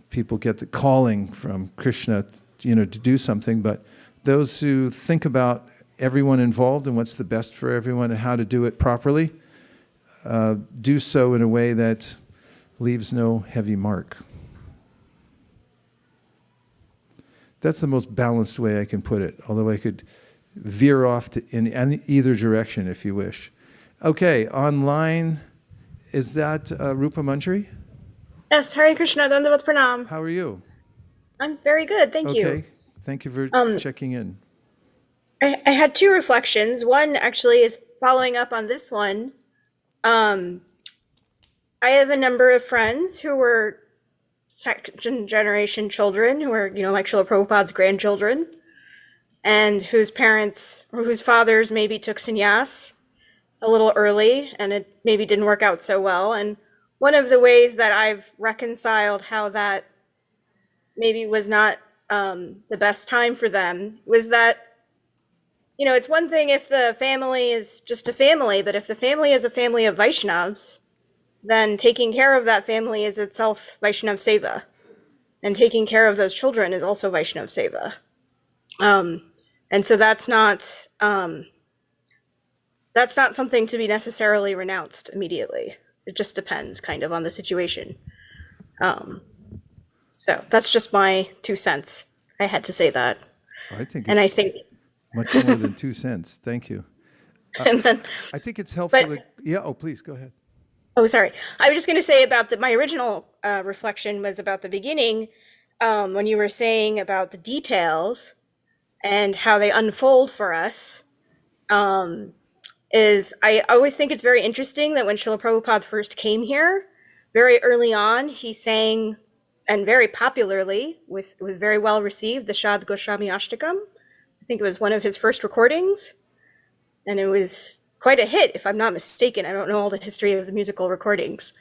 people get the calling from Krishna, to do something. But those who think about everyone involved and what's the best for everyone and how to do it properly, do so in a way that leaves no heavy mark. That's the most balanced way I can put it, although I could veer off in either direction if you wish. Okay, online, is that Rupa Manjari? Yes, Hare Krishna, Dandavat Pranam. How are you? I'm very good, thank you. Okay, thank you for checking in. I had two reflections. One actually is following up on this one. I have a number of friends who were second generation children who are, like Srila Prabhupada's grandchildren, and whose parents or whose fathers maybe took sannyas a little early and it maybe didn't work out so well. And one of the ways that I've reconciled how that maybe was not the best time for them was that, it's one thing if the family is just a family, but if the family is a family of Vaishnavas, then taking care of that family is itself Vaishnav Seva. And taking care of those children is also Vaishnav Seva. And so that's not something to be necessarily renounced immediately. It just depends kind of on the situation. So that's just my 2 cents. I had to say that. I think much more than 2 cents. Thank you. I think it's helpful. Please go ahead. Oh, sorry. I was just going to say about my original reflection was about the beginning, when you were saying about the details and how they unfold for us. I always think it's very interesting that when Srila Prabhupada first came here, very early on, he sang, and very popularly, it was very well received, the Shad Goswami Ashtakam. I think it was one of his first recordings, and it was quite a hit, if I'm not mistaken. I don't know all the history of the musical recordings,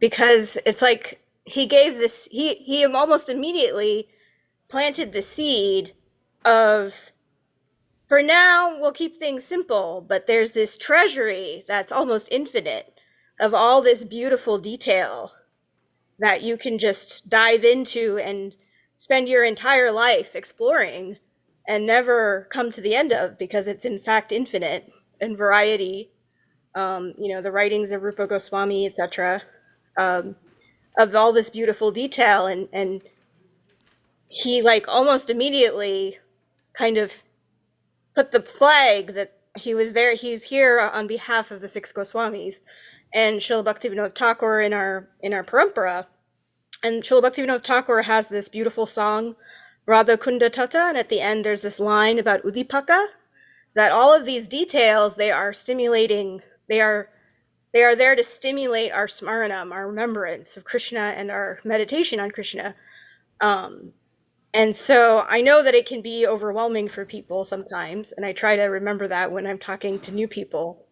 because it's like he gave this, he almost immediately planted the seed of, for now, we'll keep things simple, but there's this treasury that's almost infinite of all this beautiful detail that you can just dive into and spend your entire life exploring and never come to the end of, because it's in fact infinite in variety. The writings of Rupa Goswami, etc., of all this beautiful detail, and he like almost immediately kind of put the flag that he was there, he's here on behalf of the six Goswamis and Srila Bhaktivinoda Thakur in our parampara. And Srila Bhaktivinoda Thakur has this beautiful song, Radha Kunda Tata, and at the end there's this line about Udipaka, that all of these details, they are stimulating, they are there to stimulate our smaranam, our remembrance of Krishna and our meditation on Krishna. And so I know that it can be overwhelming for people sometimes, and I try to remember that when I'm talking to new people.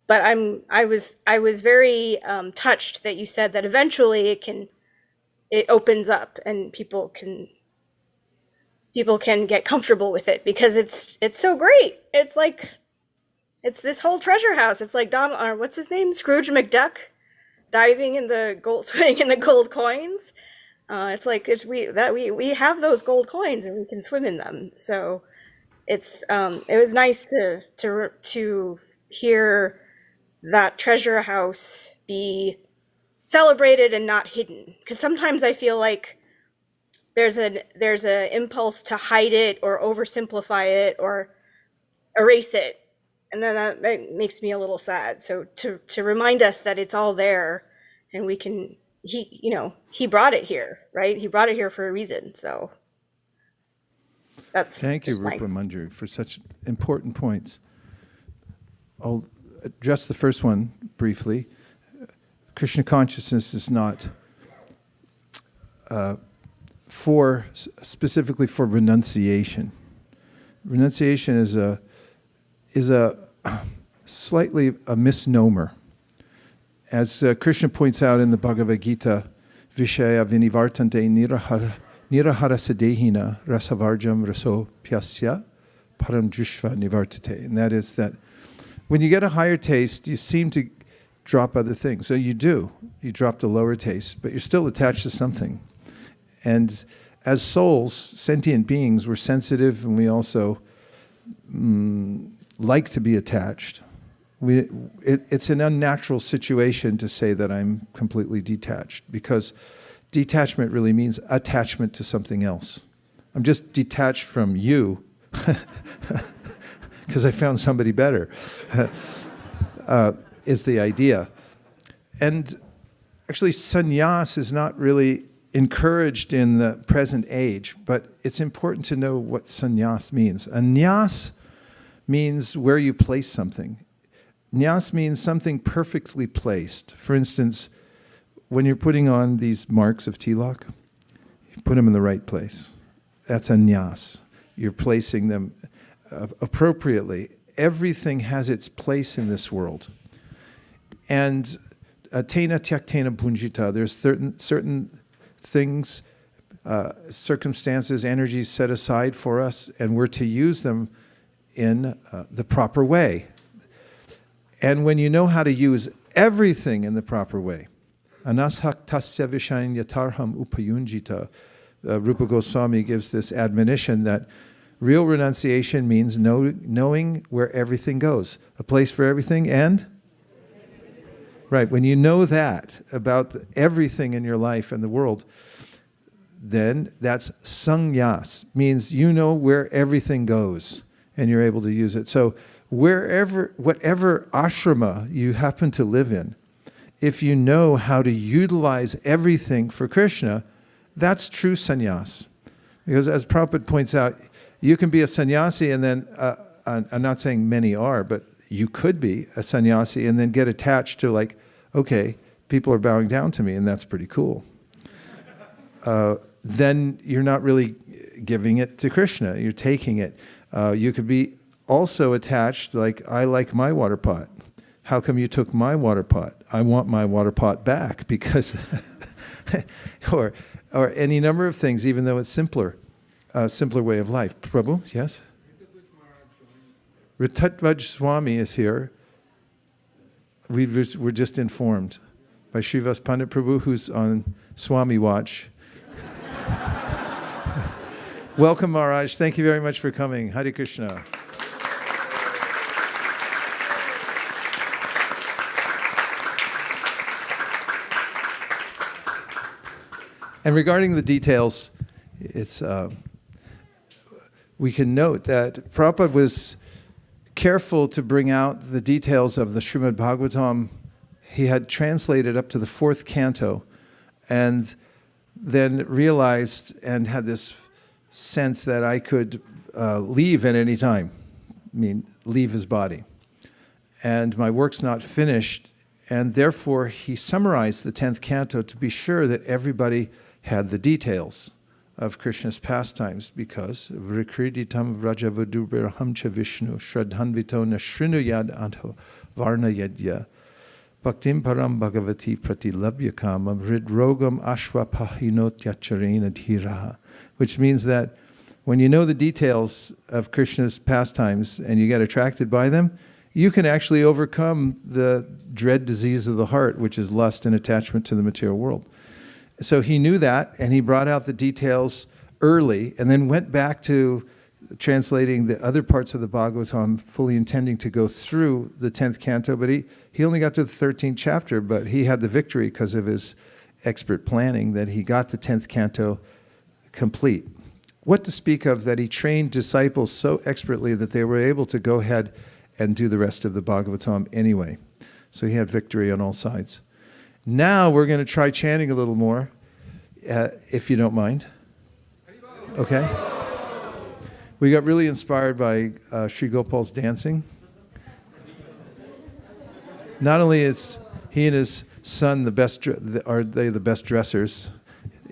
But I was very touched that you said that eventually it opens up and people can get comfortable with it, because it's so great. It's like, it's this whole treasure house. It's like what's his name, Scrooge McDuck, diving in the gold, swimming in the gold coins. It's like we have those gold coins and we can swim in them. So it was nice to hear that treasure house be celebrated and not hidden, because sometimes I feel like there's a impulse to hide it or oversimplify it or erase it, and then that makes me a little sad. So to remind us that it's all there, and we can, he brought it here, right? He brought it here for a reason. So that's, thank you, Rupa Manjari, for such important points. I'll address the first one briefly. Krishna consciousness is not specifically for renunciation. Renunciation is a slightly a misnomer. As Krishna points out in the Bhagavad Gita, Vishaya vinivartante nirahara sadehina rasavarjam raso pyasya param jushva nivartate. And that is that when you get a higher taste, you seem to drop other things. So you do. You drop the lower taste, but you're still attached to something. And as souls, sentient beings, we're sensitive, and we also like to be attached. It's an unnatural situation to say that I'm completely detached, because detachment really means attachment to something else. I'm just detached from you because I found somebody better, is the idea. And actually, sannyas is not really encouraged in the present age, but it's important to know what sannyas means. A nyas means where you place something. Nyas means something perfectly placed. For instance, when you're putting on these marks of tilak, you put them in the right place. That's a nyas. You're placing them appropriately. Everything has its place in this world. And tena tyaktena bhunjita, there's certain things, circumstances, energies set aside for us, and we're to use them in the proper way. And when you know how to use everything in the proper way, anashak tasya vishayan yatarham upayunjita, Rupa Goswami gives this admonition that real renunciation means knowing where everything goes, a place for everything, and right, when you know that about everything in your life and the world, then that's sannyas, means you know where everything goes and you're able to use it. So whatever ashrama you happen to live in, if you know how to utilize everything for Krishna, that's true sannyas. Because as Prabhupada points out, you can be a sannyasi and then, I'm not saying many are, but you could be a sannyasi and then get attached to like, okay, people are bowing down to me and that's pretty cool. Then you're not really giving it to Krishna, you're taking it. You could be also attached, like, I like my water pot. How come you took my water pot? I want my water pot back, because, or any number of things, even though it's simpler. simpler way of life. Prabhu, yes? Ritatvaj Swami is here. We're just informed by Srivas Pandit Prabhu, who's on Swami watch. Welcome, Maharaj. Thank you very much for coming. Hare Krishna. And regarding the details, it's we can note that Prabhupada was careful to bring out the details of the Srimad Bhagavatam. He had translated up to the 4th canto and then realized and had this sense that I could leave at any time, leave his body. And my work's not finished, and therefore he summarized the 10th canto to be sure that everybody had the details of Krishna's pastimes, because Vrikriditam Vrajavadubirham cha Vishnu Shradhanvito na Shrinuyad Anto Varna Yadya Bhaktim Param Bhagavati Pratilabhyakam Hridrogam Ashwapahinot Yacharena Dhiraha, which means that when you know the details of Krishna's pastimes and you get attracted by them, you can actually overcome the dread disease of the heart, which is lust and attachment to the material world. So he knew that, and he brought out the details early, and then went back to translating the other parts of the Bhagavatam, fully intending to go through the 10th canto, but he only got to the 13th chapter, but he had the victory because of his expert planning, that he got the 10th canto complete. What to speak of that he trained disciples so expertly that they were able to go ahead and do the rest of the Bhagavatam anyway. So he had victory on all sides. Now we're going to try chanting a little more, if you don't mind. Okay? We got really inspired by Sri Gopal's dancing. Not only is he and his son are they the best dressers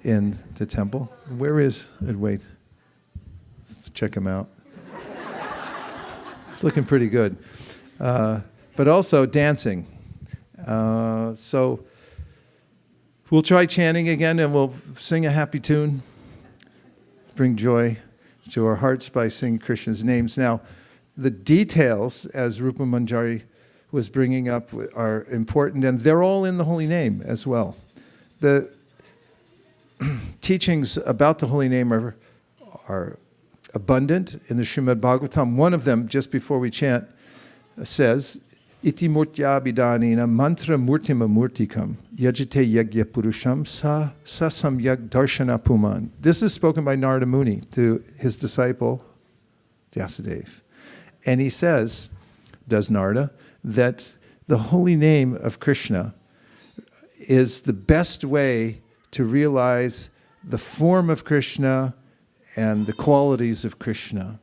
in the temple. Where is it? Wait. Let's check him out. It's looking pretty good. But also dancing. So we'll try chanting again, and we'll sing a happy tune. Bring joy to our hearts by singing Krishna's names. Now, the details, as Rupa Manjari was bringing up, are important, and they're all in the holy name as well. The teachings about the holy name are abundant in the Srimad Bhagavatam. One of them, just before we chant, says, Iti murtya bidanina mantra murtima murtikam yajite yagya purusham sa samyag darshana puman. This is spoken by Narada Muni to his disciple Vyasadeva. And he says, does Narada, that the holy name of Krishna is the best way to realize the form of Krishna and the qualities of Krishna,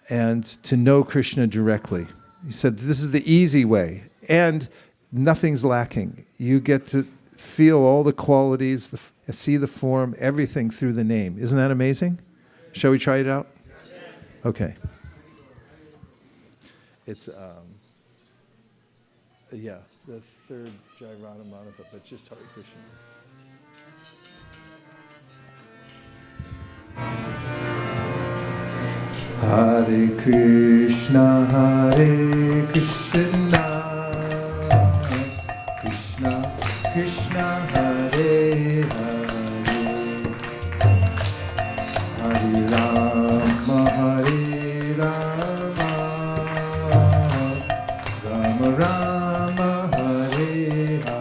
and to know Krishna directly. He said, this is the easy way, and nothing's lacking. You get to feel all the qualities, see the form, everything through the name. Isn't that amazing? Shall we try it out? Okay. It's, the third Jairana Manava, but just Hare Krishna. Hare Krishna, Krishna Krishna, Hare Hare, Hare Rama, Rama Rama, Hare Hare. Hare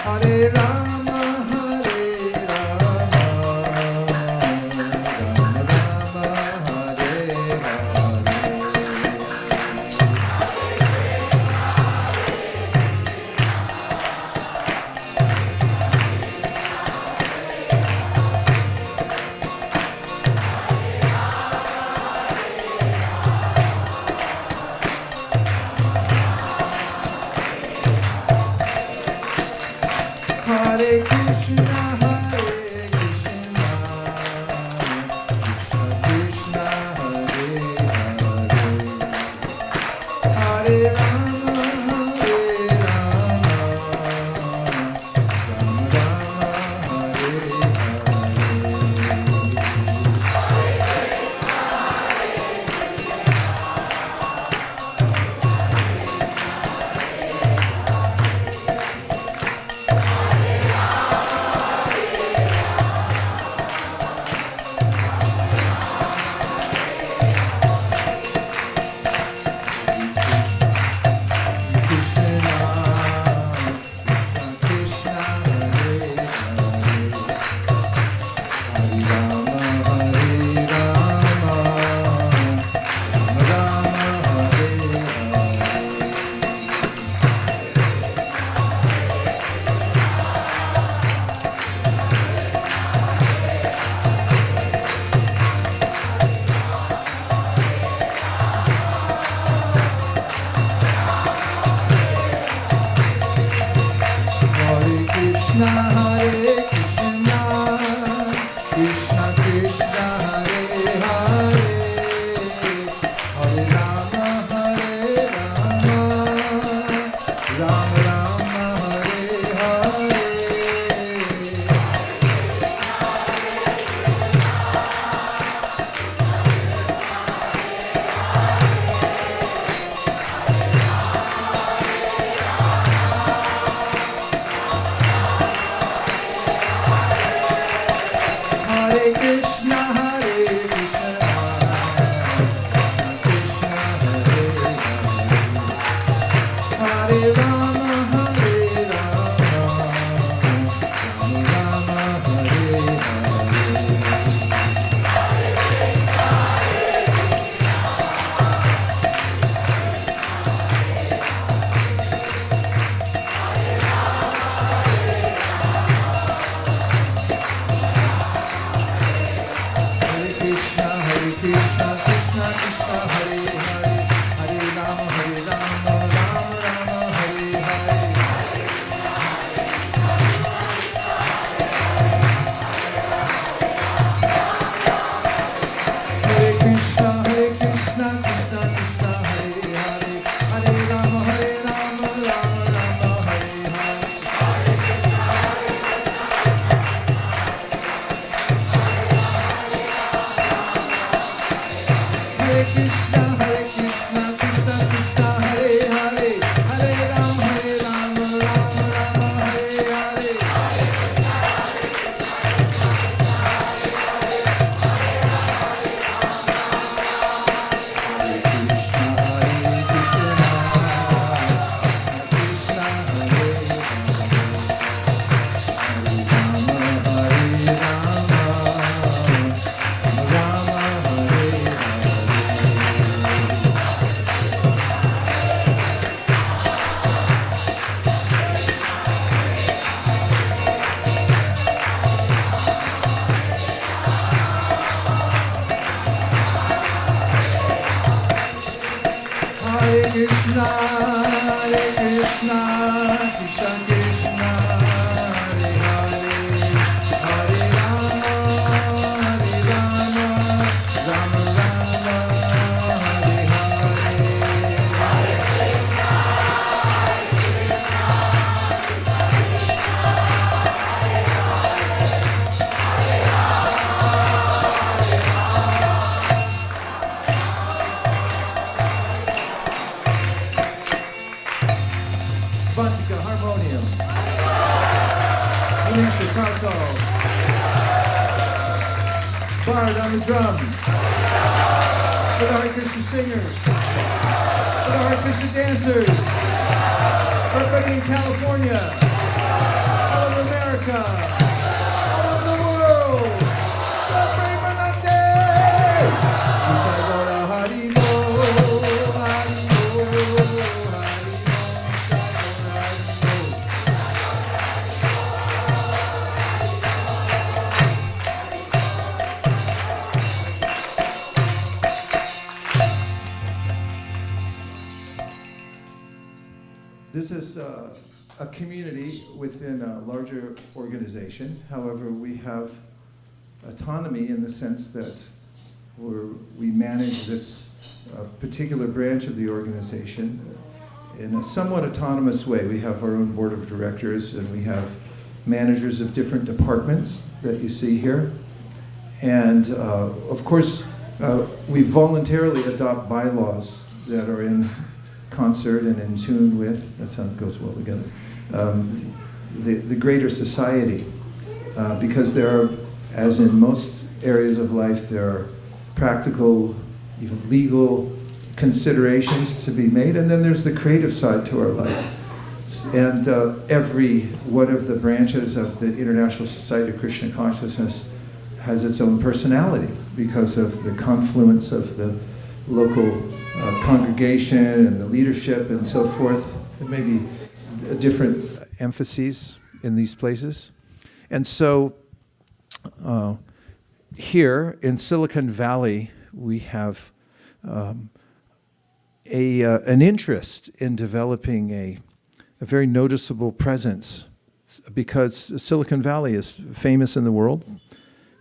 Hare Rama, Hare Rama, Rama Rama, Hare Hare Krishna, Hare Krishna, Krishna Krishna, Hare Hare, Hare Rama, Hare Rama, Rama Rama, Krishna, Hare Krishna, Krishna Krishna, Hare Hare, Hare Rama, Hare Rama, Rama Rama, Hare Hare. Hare Krishna, Hare Krishna, Krishna Krishna, Hare Hare, Hare Rama, Hare Rama, Rama Rama, Hare Krishna, Hare Krishna, Krishna Krishna, Hare Hare, Hare Rama, Rama Rama, Hare Hare. Hare Krishna, Hare Krishna, Krishna Krishna, Hare Hare, Hare Rama, Rama Rama, Hare Hare. Hare Krishna, Hare Krishna, Krishna Krishna, Hare Hare, Hare Rama, Rama Rama, Hare Hare. Hare Krishna, Hare Krishna, Krishna Hare Hare, Hare Rama, Rama Hare Krishna, Hare Krishna, Krishna Krishna, Hare Hare, Hare Rama, Rama Rama, Hare Hare. Vaisesika harmonium. Alicia Carco. Bard on the drums. For the Hare Krishna singers. For the Hare Krishna dancers. Everybody in California. Vaisesika all over the world. Premanande. Utagora Harimo, Harimo, This is a community within a larger organization. However, we have autonomy in the sense that we manage this particular branch of the organization in a somewhat autonomous way. We have our own board of directors, and we have managers of different departments that you see here. And of course, we voluntarily adopt bylaws that are in concert and in tune with, that sound goes well together, the greater society. Because there are, as in most areas of life, there are practical, even legal considerations to be made, and then there's the creative side to our life. And every one of the branches of the International Society of Krishna Consciousness has its own personality because of the confluence of the local congregation and the leadership and so forth. There may be different emphases in these places. And so here in Silicon Valley, we have an interest in developing a very noticeable presence, because Silicon Valley is famous in the world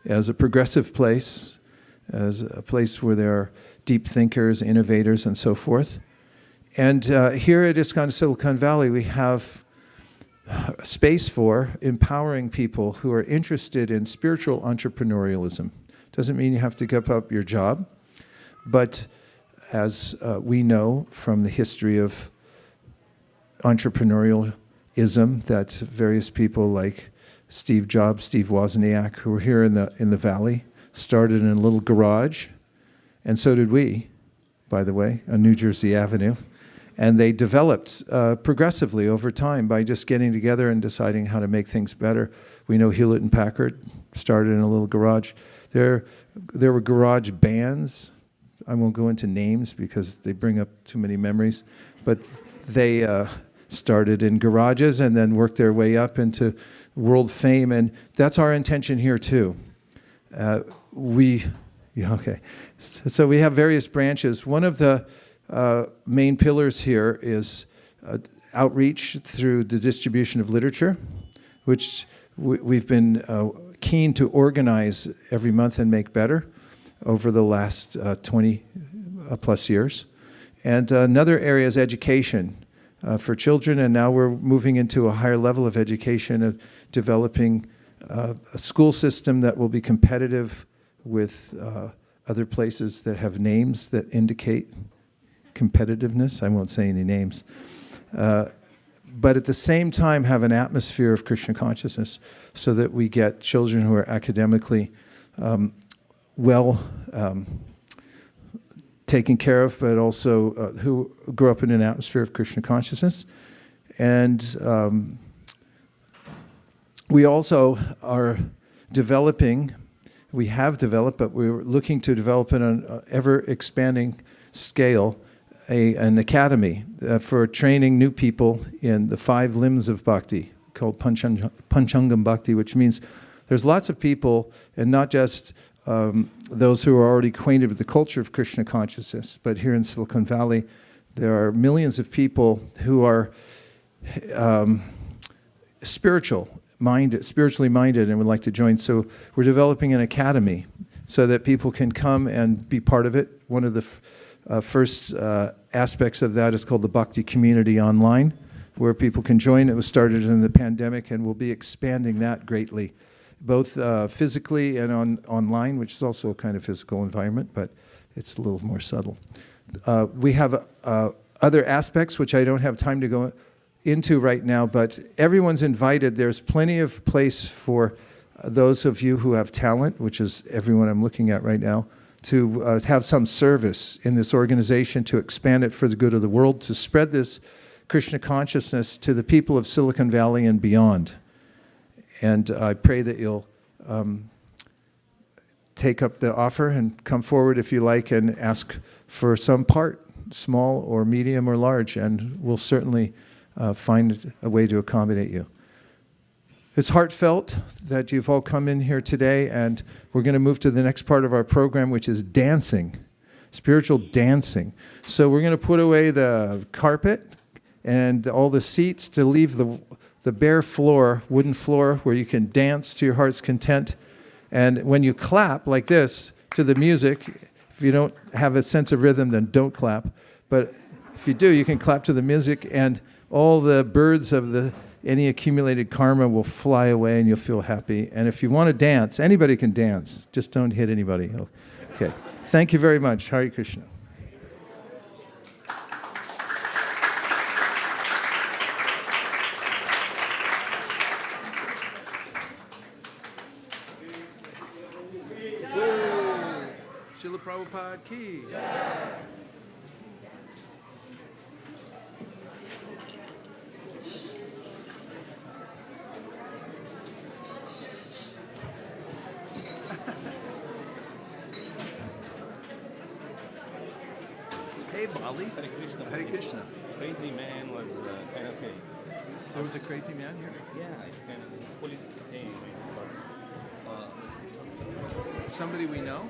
as a progressive place, as a place where there are deep thinkers, innovators, and so forth. And here at ISKCON Silicon Valley, we have space for empowering people who are interested in spiritual entrepreneurialism. Doesn't mean you have to give up your job, but as we know from the history of entrepreneurialism, that various people like Steve Jobs, Steve Wozniak, who were here in the valley, started in a little garage, and so did we, by the way, on New Jersey Avenue. And they developed progressively over time by just getting together and deciding how to make things better. We know Hewlett and Packard started in a little garage. There were garage bands. I won't go into names because they bring up too many memories, but they started in garages and then worked their way up into world fame, and that's our intention here too. So we have various branches. One of the main pillars here is outreach through the distribution of literature, which we've been keen to organize every month and make better over the last 20 plus years. And another area is education for children, and now we're moving into a higher level of education, of developing a school system that will be competitive with other places that have names that indicate competitiveness. I won't say any names. But at the same time have an atmosphere of Krishna consciousness so that we get children who are academically well taken care of, but also who grew up in an atmosphere of Krishna consciousness. And we also are developing, we have developed, but we're looking to develop on an ever-expanding scale an academy for training new people in the 5 limbs of bhakti, called Panchangam Bhakti, which means there's lots of people, and not just those who are already acquainted with the culture of Krishna consciousness, but here in Silicon Valley, there are millions of people who are spiritually minded and would like to join. So we're developing an academy so that people can come and be part of it. One of the first aspects of that is called the Bhakti Community Online, where people can join. It was started in the pandemic, and we'll be expanding that greatly, both physically and online, which is also a kind of physical environment, but it's a little more subtle. We have other aspects, which I don't have time to go into right now, but everyone's invited. There's plenty of place for those of you who have talent, which is everyone I'm looking at right now, to have some service in this organization, to expand it for the good of the world, to spread this Krishna consciousness to the people of Silicon Valley and beyond. And I pray that you'll take up the offer and come forward if you like and ask for some part, small or medium or large, and we'll certainly find a way to accommodate you. It's heartfelt that you've all come in here today, and we're going to move to the next part of our program, which is dancing, spiritual dancing. So we're going to put away the carpet and all the seats to leave the bare floor, wooden floor, where you can dance to your heart's content. And when you clap like this to the music, if you don't have a sense of rhythm, then don't clap. But if you do, you can clap to the music, and all the birds of any accumulated karma will fly away, and you'll feel happy. And if you want to dance, anybody can dance. Just don't hit anybody. Okay. Thank you very much. Hare Krishna. Srila Prabhupada ki. Hey, Bali. Hare Krishna. Hare Krishna. Crazy man was kind of hey. There was a crazy man here? Yeah, it's kind of police came. Somebody we know?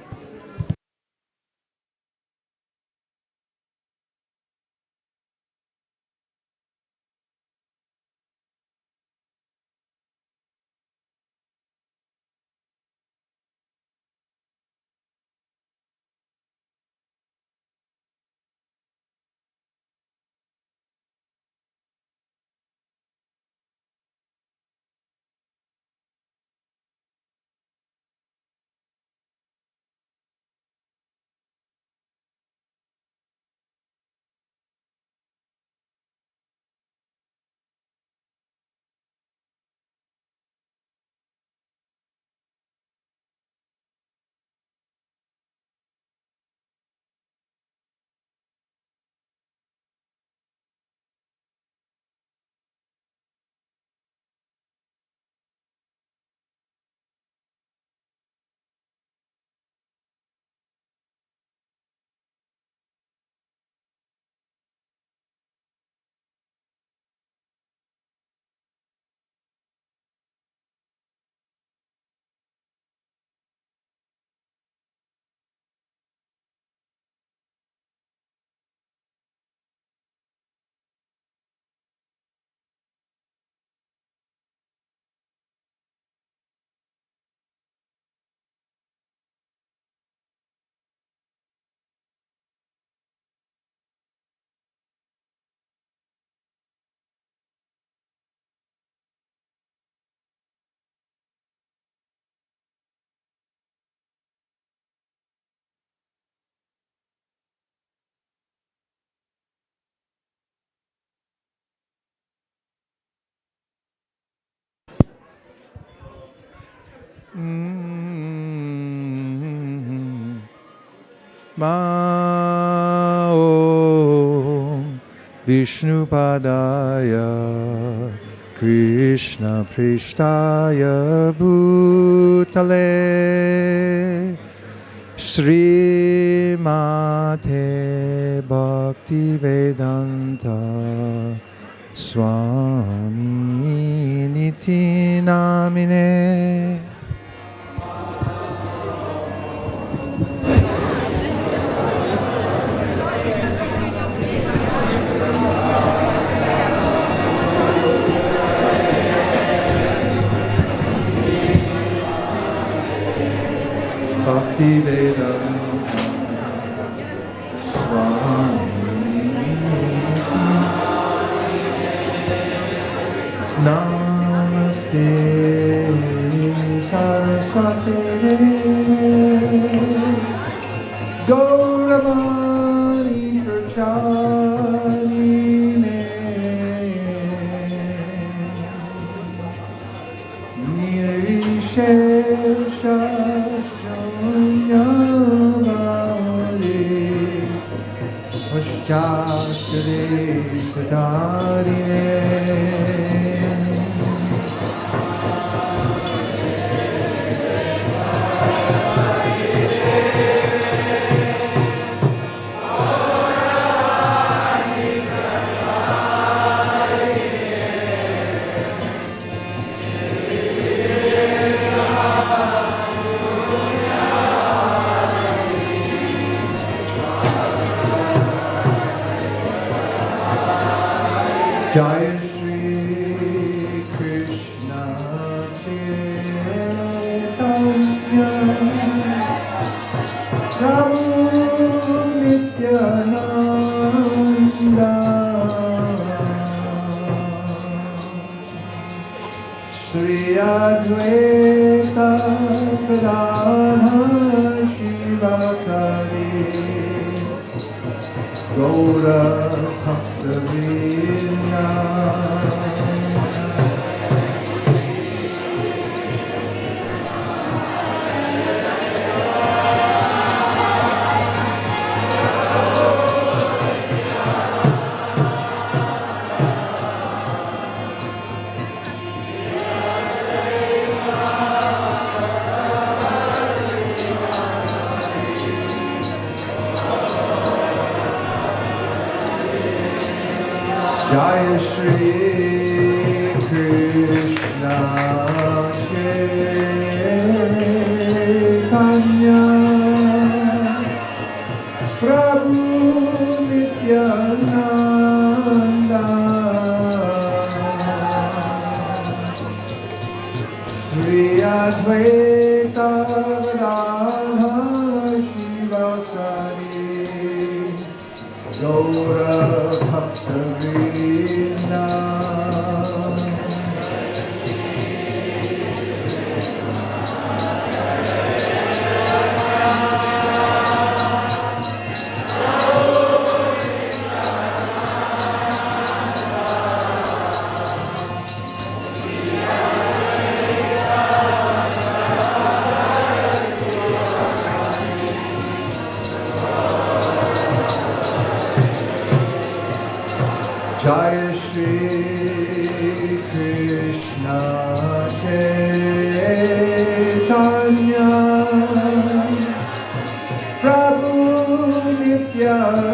Om Vishnupadaya Krishna Prishtaya Bhutale Srimate Bhaktivedanta Swami Niti Namine. Bhaktivedanta Swami Namaste Saraswati Gauravani Pracharine Nirishesha Shastre Sadarine Sri Advaita Pradana Shiva Sari Gaura Bhakta Vrinda Jai Shri Krishna Chaitanya Prabhu Nityananda Sri Advaita Radha Shiva Sari Gaura Bhakta Vrinda Jai Shri Krishna Chaitanya Prabhu Nityananda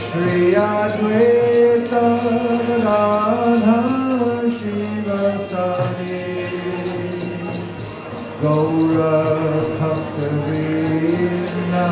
Sri Advaita Radha Shiva Sari Gaura Bhakta Vrinda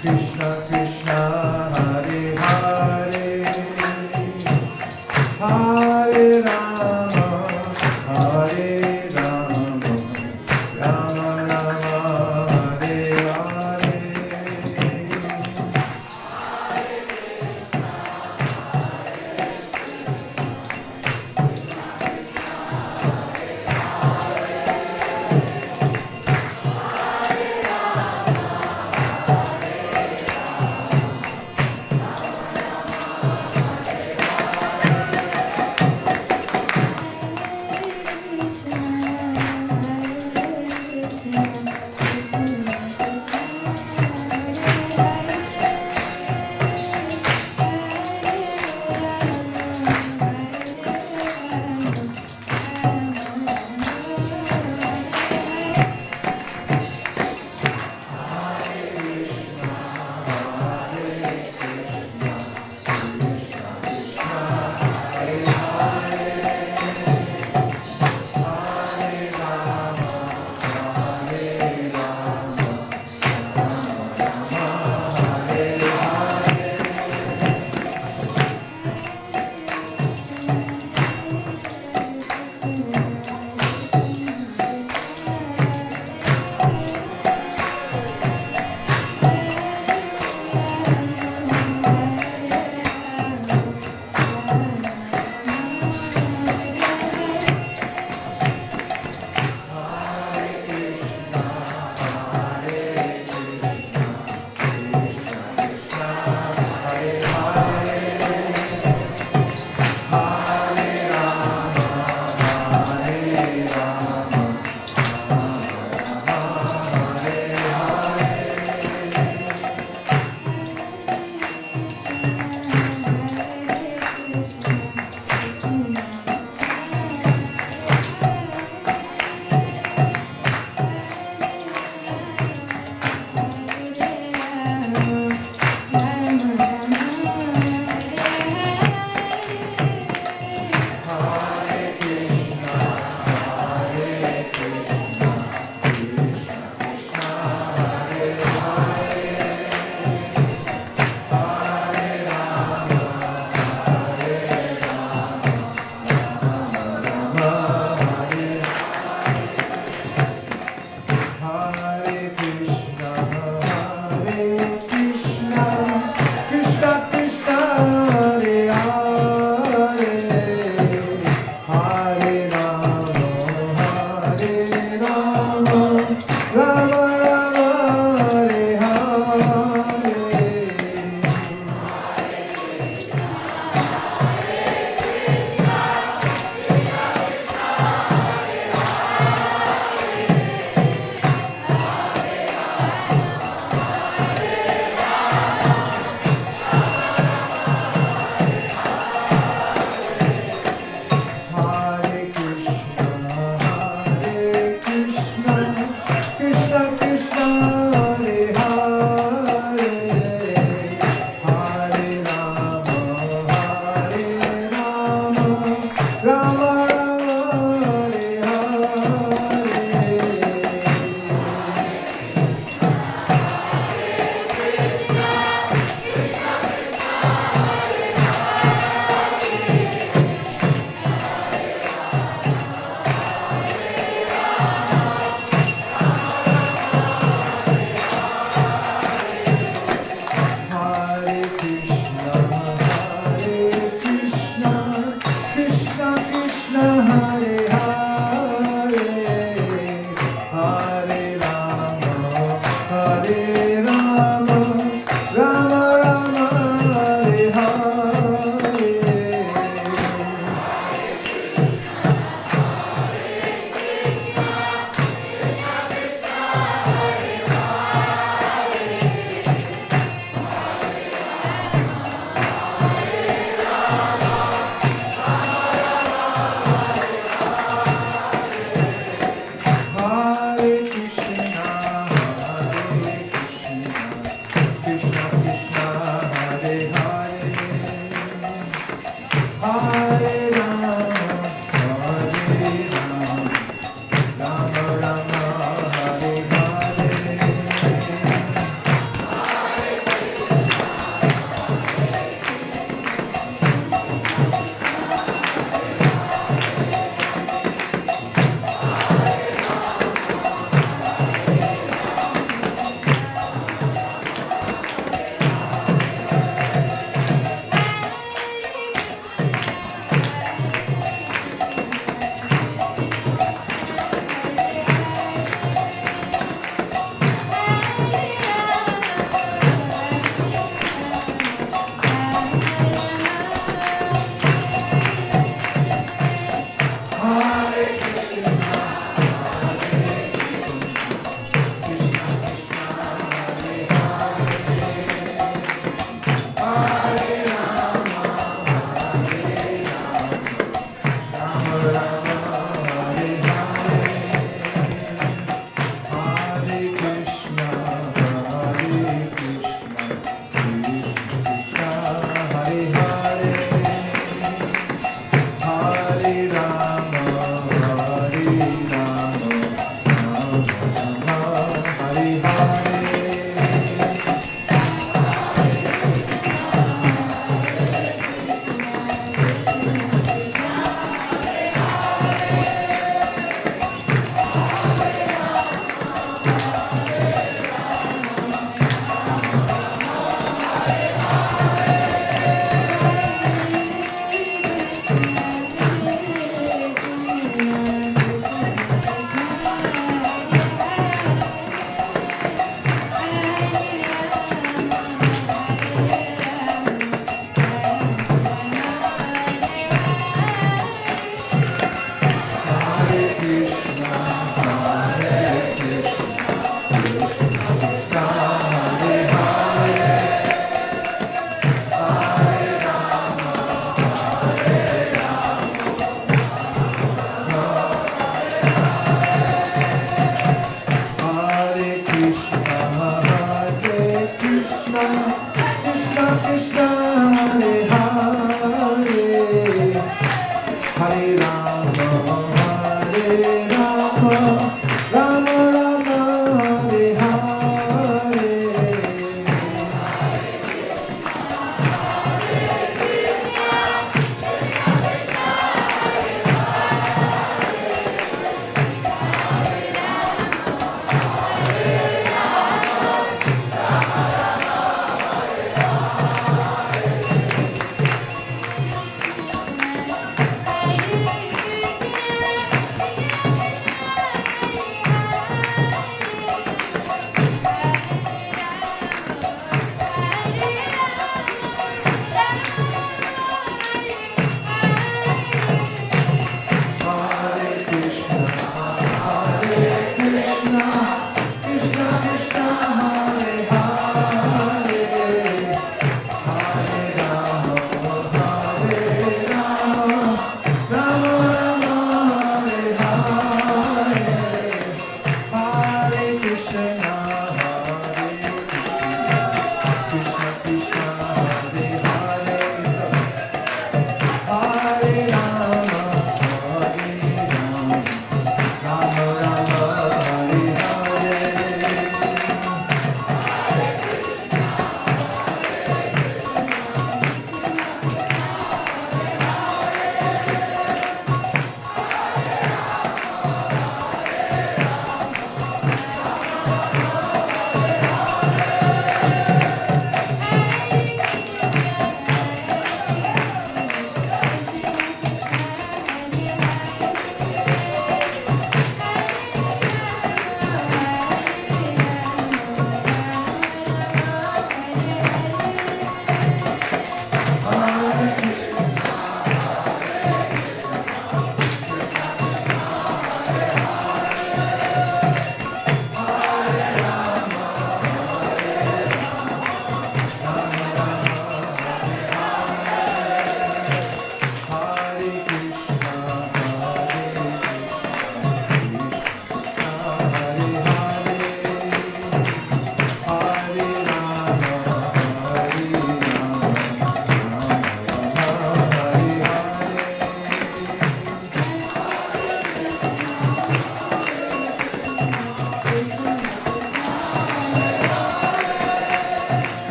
Krishna Krishna Hare Hare Hare Rama Hare Rama Rama Rama Hare Hare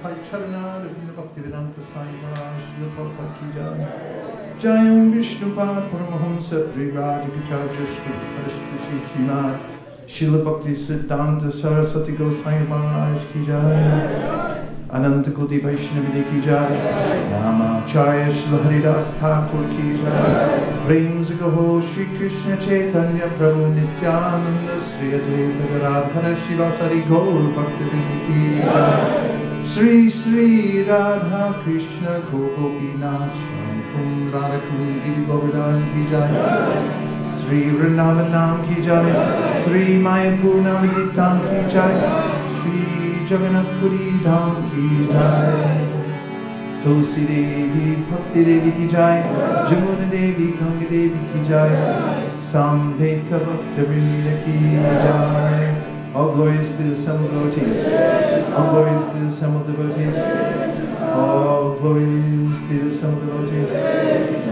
Charana Ravina Bhaktivedanta Swami Maharaj Srila Prabhupada Ki Jai. Jayam Vishnupad Paramahamsa Privrajagacharya Sri Srimad Srila Bhakti Siddhanta Saraswati Goswami Maharaj Ki Jai. Ananta Koti Vaishnavi Ki Jai. Namacharya Srila Haridas Thakur Ki Jai. Prem Gaho Shri Krishna Chaitanya Prabhu Nityananda Sri Advaita Gadadhara Shivasari Gaur Bhaktivinoda Ki Jai. Sri Sri Radha Krishna Gopinath Shankun Radhakun Giri Govardhan Ki Jai. Sri Vrindavanam Ki Jai. Sri Mayapur Navaditam Ki Jai. Sri Jagannath Puri Dham Ki Jai. Tulsi Devi Bhakti Devi Ki Jai. Jamuna Devi Ganga Devi Ki Jai. Samveta Bhaktivinoda Ki Jai. All glories to the assembled devotees. All glories to the assembled devotees. All glories to the assembled devotees.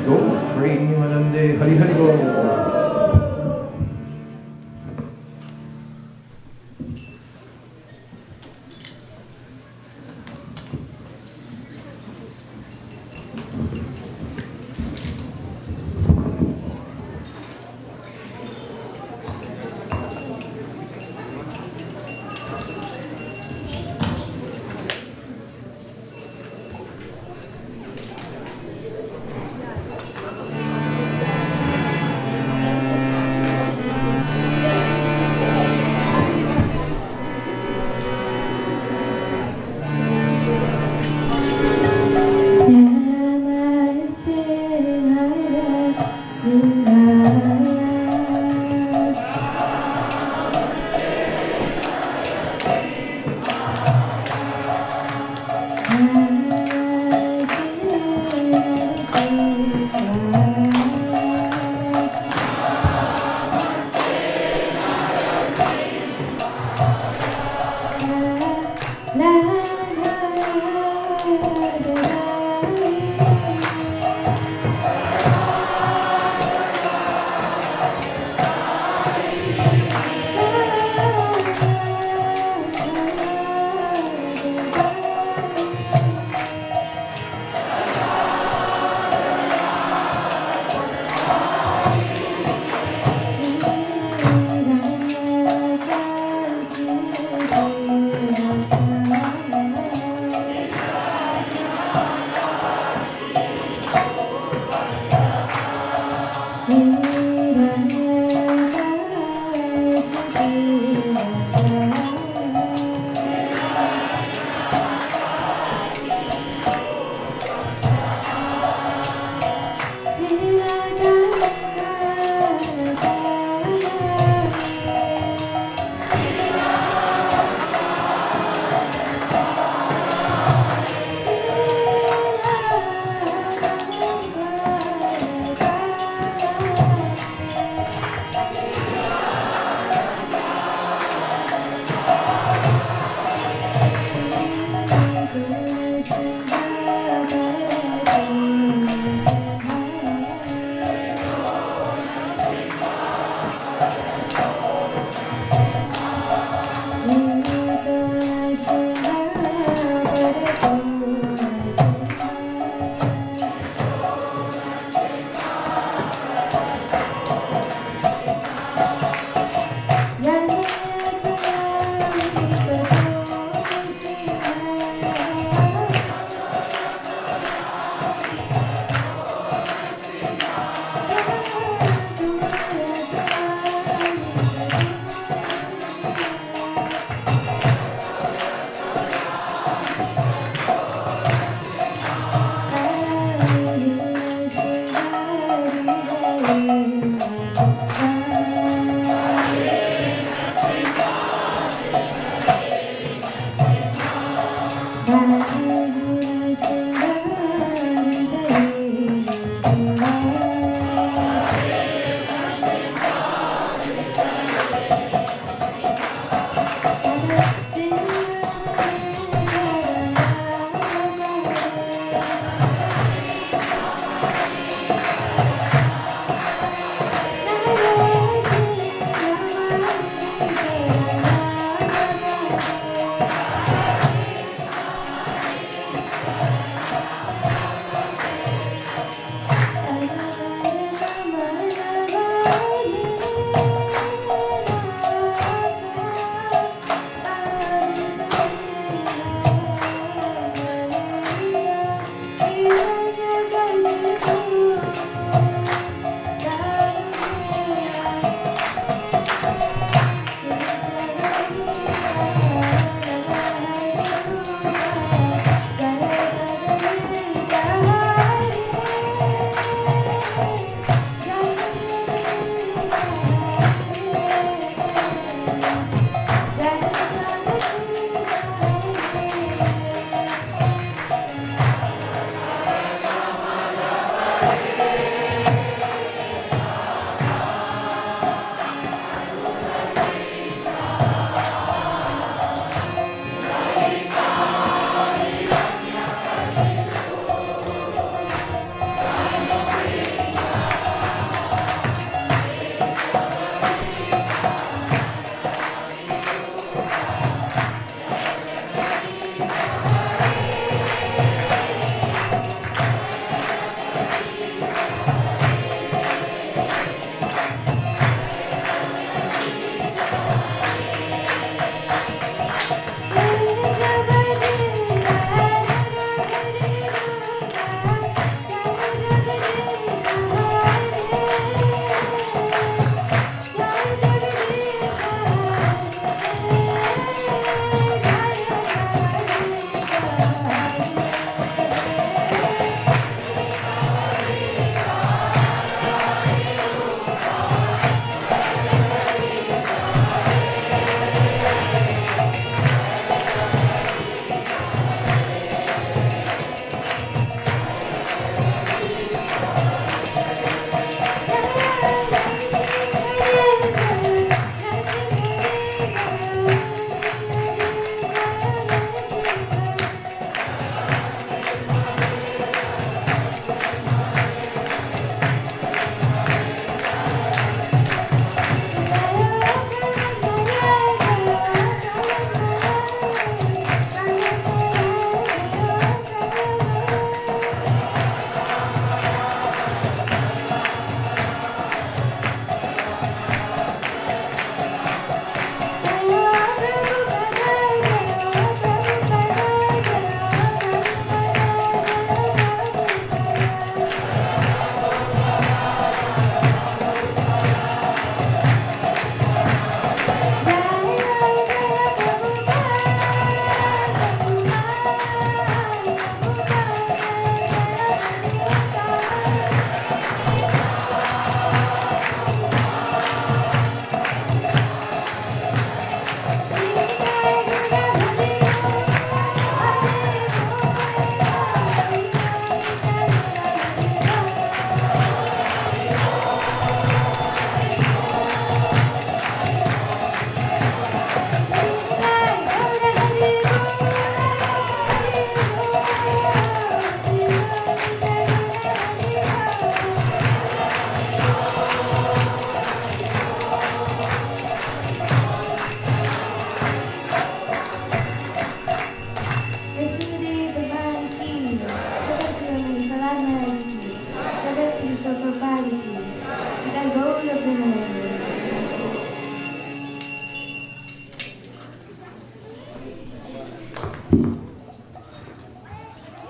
Go Premanande Hari Hari Go.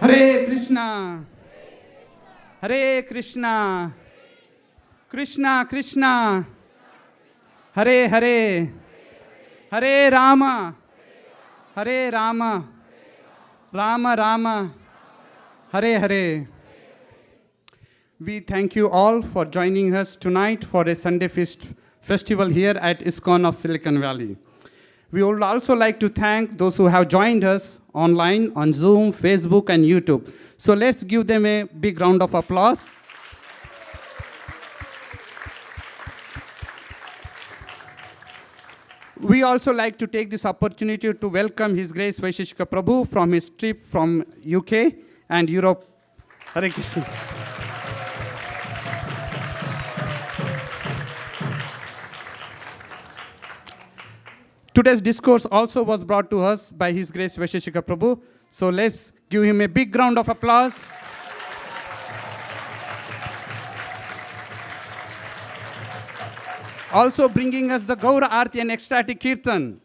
Hare Krishna, Hare Krishna, Krishna Krishna, Hare Hare, Hare Rama, Hare Rama, Rama Rama, Hare Hare. We thank you all for joining us tonight for a Sunday Feast festival here at ISKCON of Silicon Valley. We would also like to thank those who have joined us online on Zoom, Facebook, and YouTube. So let's give them a big round of applause. We also like to take this opportunity to welcome His Grace Vaisesika Prabhu from his trip from UK and Europe. Hare Krishna. Today's discourse also was brought to us by His Grace Vaisesika Prabhu. So let's give him a big round of applause. Also bringing us the Gaura Aarti and ecstatic Kirtan.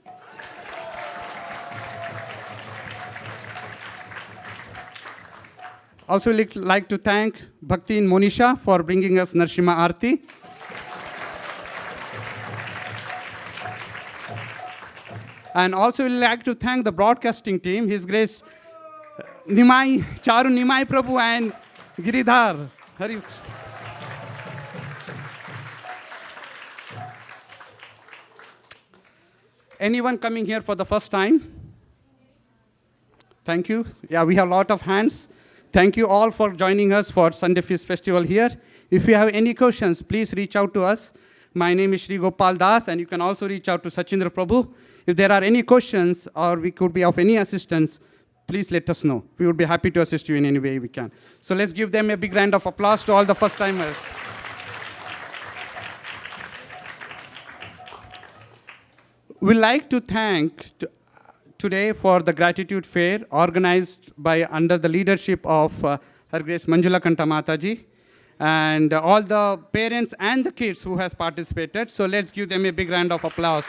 Also like to thank Bhakti and Monisha for bringing us Narsimha Aarti. And also we'd like to thank the broadcasting team, His Grace Nimai, Charu Nimai Prabhu and Giridhar. Hari. Anyone coming here for the first time? Thank you. Yeah, we have a lot of hands. Thank you all for joining us for Sunday Feast Festival here. If you have any questions, please reach out to us. My name is Shri Gopal Das, and you can also reach out to Sachindra Prabhu. If there are any questions or we could be of any assistance, please let us know. We would be happy to assist you in any way we can. So let's give them a big round of applause to all the first-timers. We'd like to thank today for the Gratitude Fair organized by under the leadership of Her Grace Manjula Kanta Mataji. and all the parents and the kids who has participated. So let's give them a big round of applause.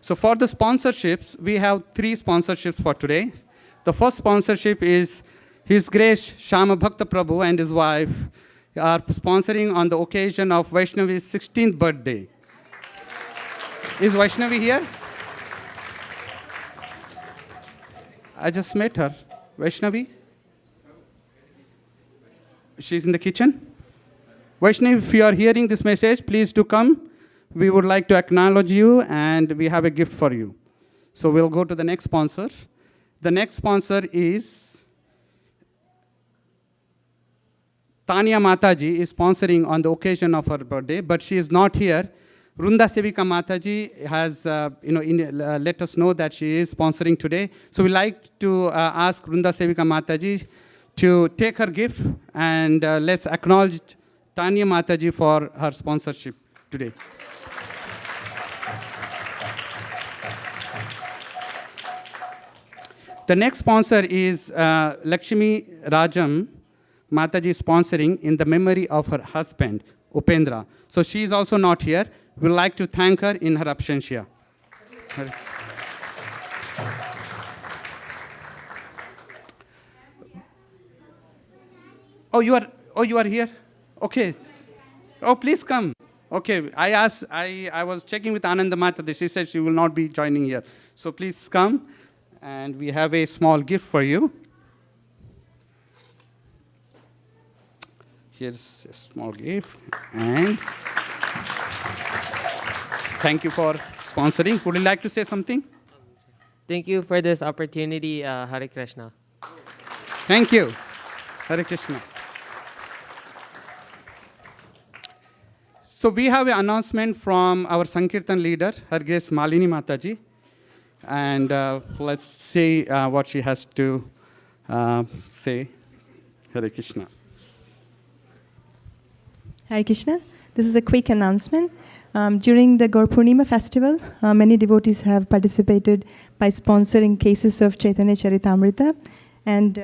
So for the sponsorships, we have 3 sponsorships for today. The first sponsorship is His Grace Shama Bhakta Prabhu and his wife are sponsoring on the occasion of Vaishnavi's 16th birthday. Is Vaishnavi here? I just met her. Vaishnavi? She's in the kitchen. Vaishnavi, if you are hearing this message, please do come. We would like to acknowledge you, and we have a gift for you. So we'll go to the next sponsor. The next sponsor is Tanya Mataji is sponsoring on the occasion of her birthday, but she is not here. Vaisesika Mataji has let us know that she is sponsoring today. So we'd like to ask Vaisesika Mataji to take her gift, and let's acknowledge Tanya Mataji for her sponsorship today. The next sponsor is Lakshmi Rajam Mataji sponsoring in the memory of her husband, Upendra. So she is also not here. We'd like to thank her in her absentia. Oh, you are here? Okay. Oh, please come. Okay, I was checking with Ananda Mataji. She said she will not be joining here. So please come. And we have a small gift for you. Here's a small gift. And thank you for sponsoring. Would you like to say something? Thank you for this opportunity, Hare Krishna. Thank you. Hare Krishna. So we have an announcement from our Sankirtan leader, Her Grace Malini Mataji. And let's see what she has to say. Hare Krishna. Hare Krishna. This is a quick announcement. During the Gaur Purnima festival, many devotees have participated by sponsoring cases of Chaitanya Charitamrita, and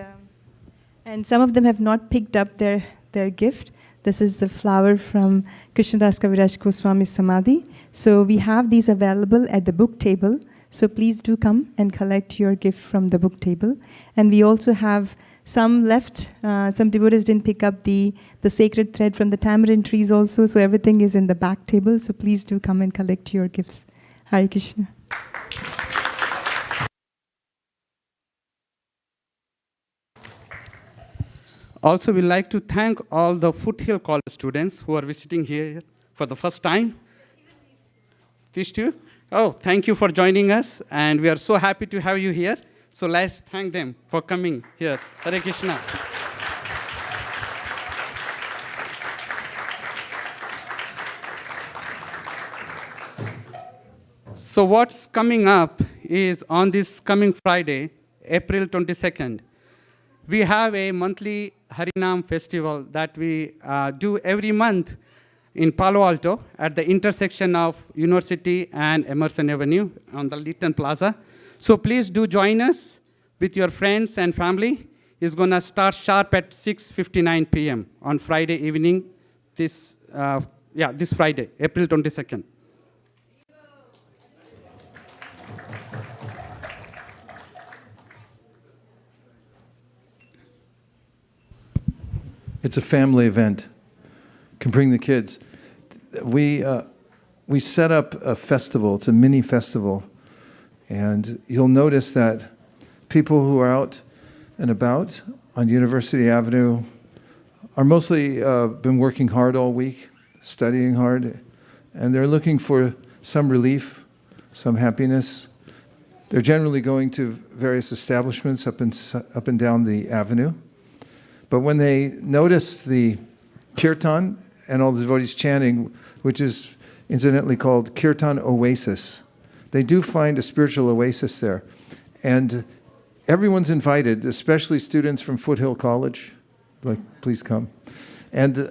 some of them have not picked up their gift. This is the flower from Krishna Das Kaviraj Goswami Samadhi. So we have these available at the book table. So please do come and collect your gift from the book table. And we also have some left. Some devotees didn't pick up the sacred thread from the tamarind trees also. So everything is in the back table. So please do come and collect your gifts. Hare Krishna. Also, we'd like to thank all the Foothill College students who are visiting here for the first time. These two? Oh, thank you for joining us, and we are so happy to have you here. So let's thank them for coming here. Hare Krishna. So what's coming up is on this coming Friday, April 22nd, we have a monthly Harinam festival that we do every month in Palo Alto at the intersection of University and Emerson Avenue on the Lytton Plaza. So please do join us with your friends and family. It's going to start sharp at 6:59 p.m. on Friday evening, this Friday, April 22nd. It's a family event. Can bring the kids. We set up a festival. It's a mini festival, and you'll notice that people who are out and about on University Avenue are mostly been working hard all week, studying hard, and they're looking for some relief, some happiness. They're generally going to various establishments up and down the avenue. But when they notice the kirtan and all the devotees chanting, which is incidentally called Kirtan Oasis, they do find a spiritual oasis there. And everyone's invited, especially students from Foothill College. Like, please come. And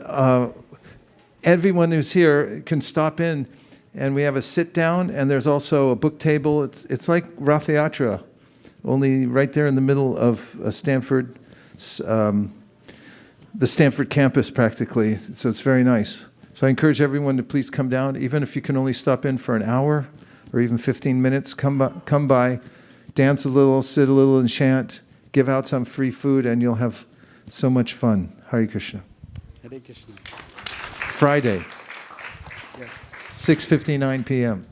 everyone who's here can stop in, and we have a sit down, and there's also a book table. It's like Rath Yatra. only right there in the middle of Stanford, the Stanford campus practically. So it's very nice. So I encourage everyone to please come down, even if you can only stop in for an hour or even 15 minutes. Come by, dance a little, sit a little and chant, give out some free food, and you'll have so much fun. Hare Krishna. Hare Krishna. Friday, 6:59 p.m.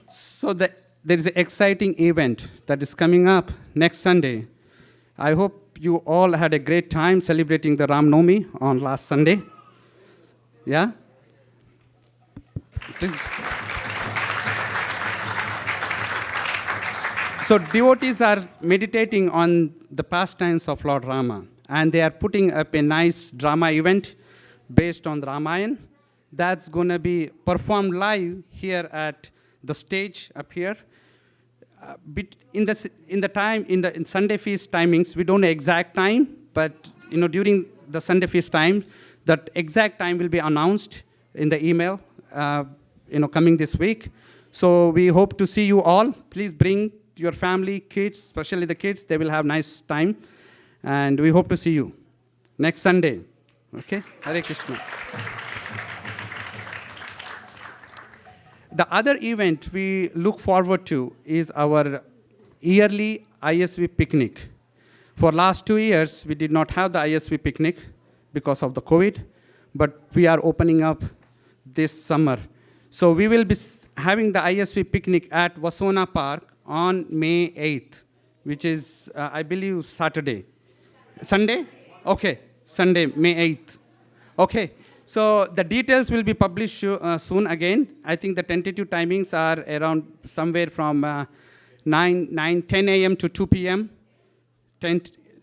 So there is an exciting event that is coming up next Sunday. I hope you all had a great time celebrating the Ram Navami on last Sunday. Yeah? Please. So devotees are meditating on the pastimes of Lord Rama, and they are putting up a nice drama event based on the Ramayana. That's going to be performed live here at the stage up here. In Sunday feast timings, we don't know exact time, but during the Sunday feast time, that exact time will be announced in the email, coming this week. So we hope to see you all. Please bring your family, kids, especially the kids. They will have nice time, and we hope to see you next Sunday. Okay, Hare Krishna. The other event we look forward to is our yearly ISV picnic. For last 2 years, we did not have the ISV picnic because of the COVID, but we are opening up this summer. So we will be having the ISV picnic at Vasona Park on May 8th, which is, I believe, Saturday. Sunday? Okay, Sunday, May 8th. Okay. So the details will be published soon again. I think the tentative timings are around somewhere from 10 a.m. to 2 p.m. 10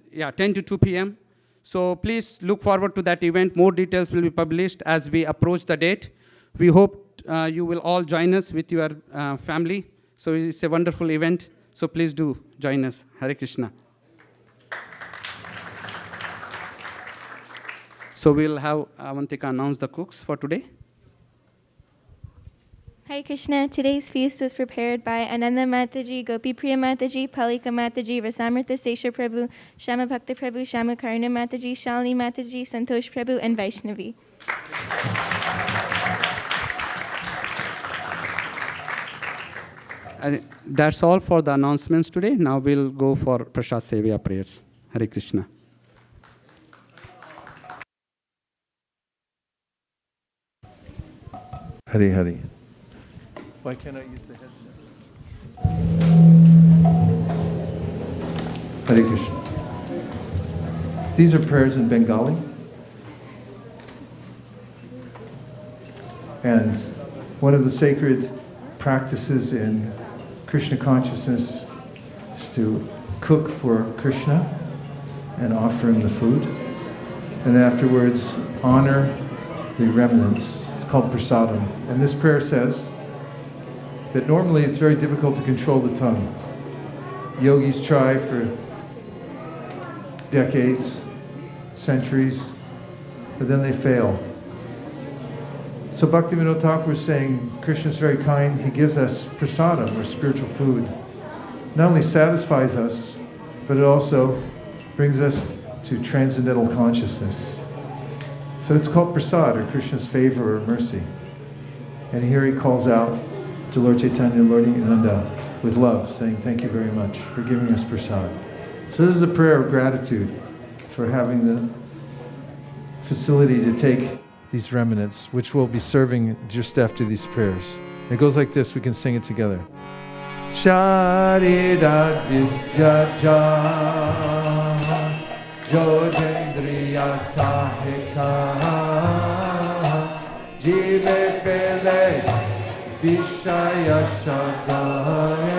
to 2 p.m. So please look forward to that event. More details will be published as we approach the date. We hope you will all join us with your family. So it's a wonderful event. So please do join us. Hare Krishna. So we'll have Avantika announce the cooks for today. Hare Krishna. Today's feast was prepared by Ananda Mataji, Gopi Priya Mataji, Palika Mataji, Rasamrita Sesha Prabhu, Shama Bhakta Prabhu, Shama Karna Mataji, Shalini Mataji, Santosh Prabhu, and Vaishnavi. That's all for the announcements today. Now we'll go for Prasad Sevya prayers. Hare Krishna. Hare Hare. Why can't I use the headset? Hare Krishna. These are prayers in Bengali. And one of the sacred practices in Krishna consciousness is to cook for Krishna and offer him the food. And afterwards, honor the remnants, called prasadam. And this prayer says that normally it's very difficult to control the tongue. Yogis try for decades, centuries, but then they fail. So Bhaktivinoda Thakur is saying, Krishna is very kind. He gives us prasadam, or spiritual food. Not only satisfies us, but it also brings us to transcendental consciousness. So it's called prasad, or Krishna's favor or mercy. And here he calls out to Lord Chaitanya and Lord Nityananda with love, saying, thank you very much for giving us prasad. So this is a prayer of gratitude for having the facility to take these remnants, which we'll be serving just after these prayers. It goes like this, we can sing it together. Sharidat Vidyaja Jodendriya Sahika Jive Pele Vishaya Shagare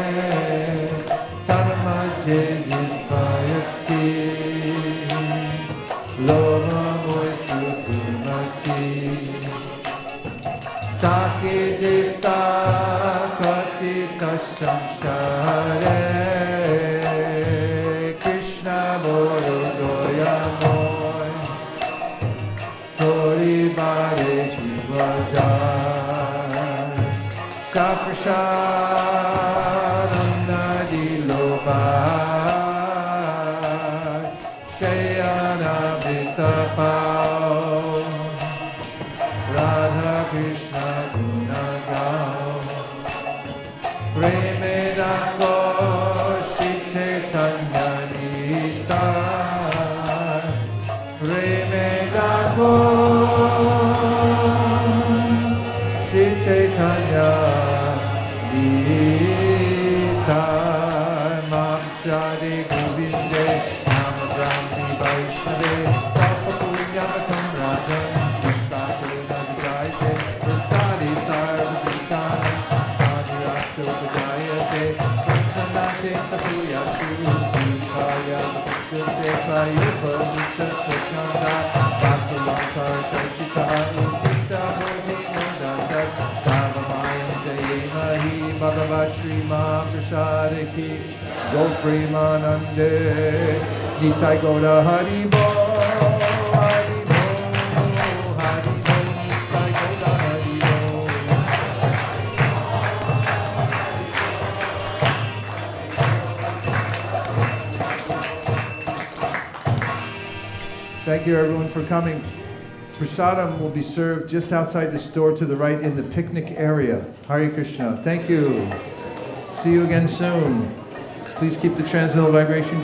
Sarma Jevipayati Loma Moishukumati Taki Dita Kati Kashamshare Krishna Moro Doyamoy Tori Bare Jivajai Kaprasha Shayana Vitapao, Radha Krishna Gunagao, Premedako Shite Kanyanita, Premedako Shite Kanyanita, Mamchari Govinde, Namagrami Vaishnave, Tapapunyamatam Rajan, Sakuna Vijayate, Prasadi Sarvadikana, Sadhirasto Vijayate, Prasannate Tapuyatu, Vikaya, Sute Payupa, Mr. Sachanda, Bhaktilankar Sarchita, Ukita Bodhi Nandasat, Savamayam Jayenahi, Bhagavat Shri Mahaprasadiki, Go Premanande, Nitai Goda Hari Bo, Hari Bo, Hari Bo, Nitai Goda Hari Bo. Thank you everyone for coming. Prasadam will be served just outside this door to the right in the picnic area. Hare Krishna. Thank you. See you again soon. Please keep the transcendental vibration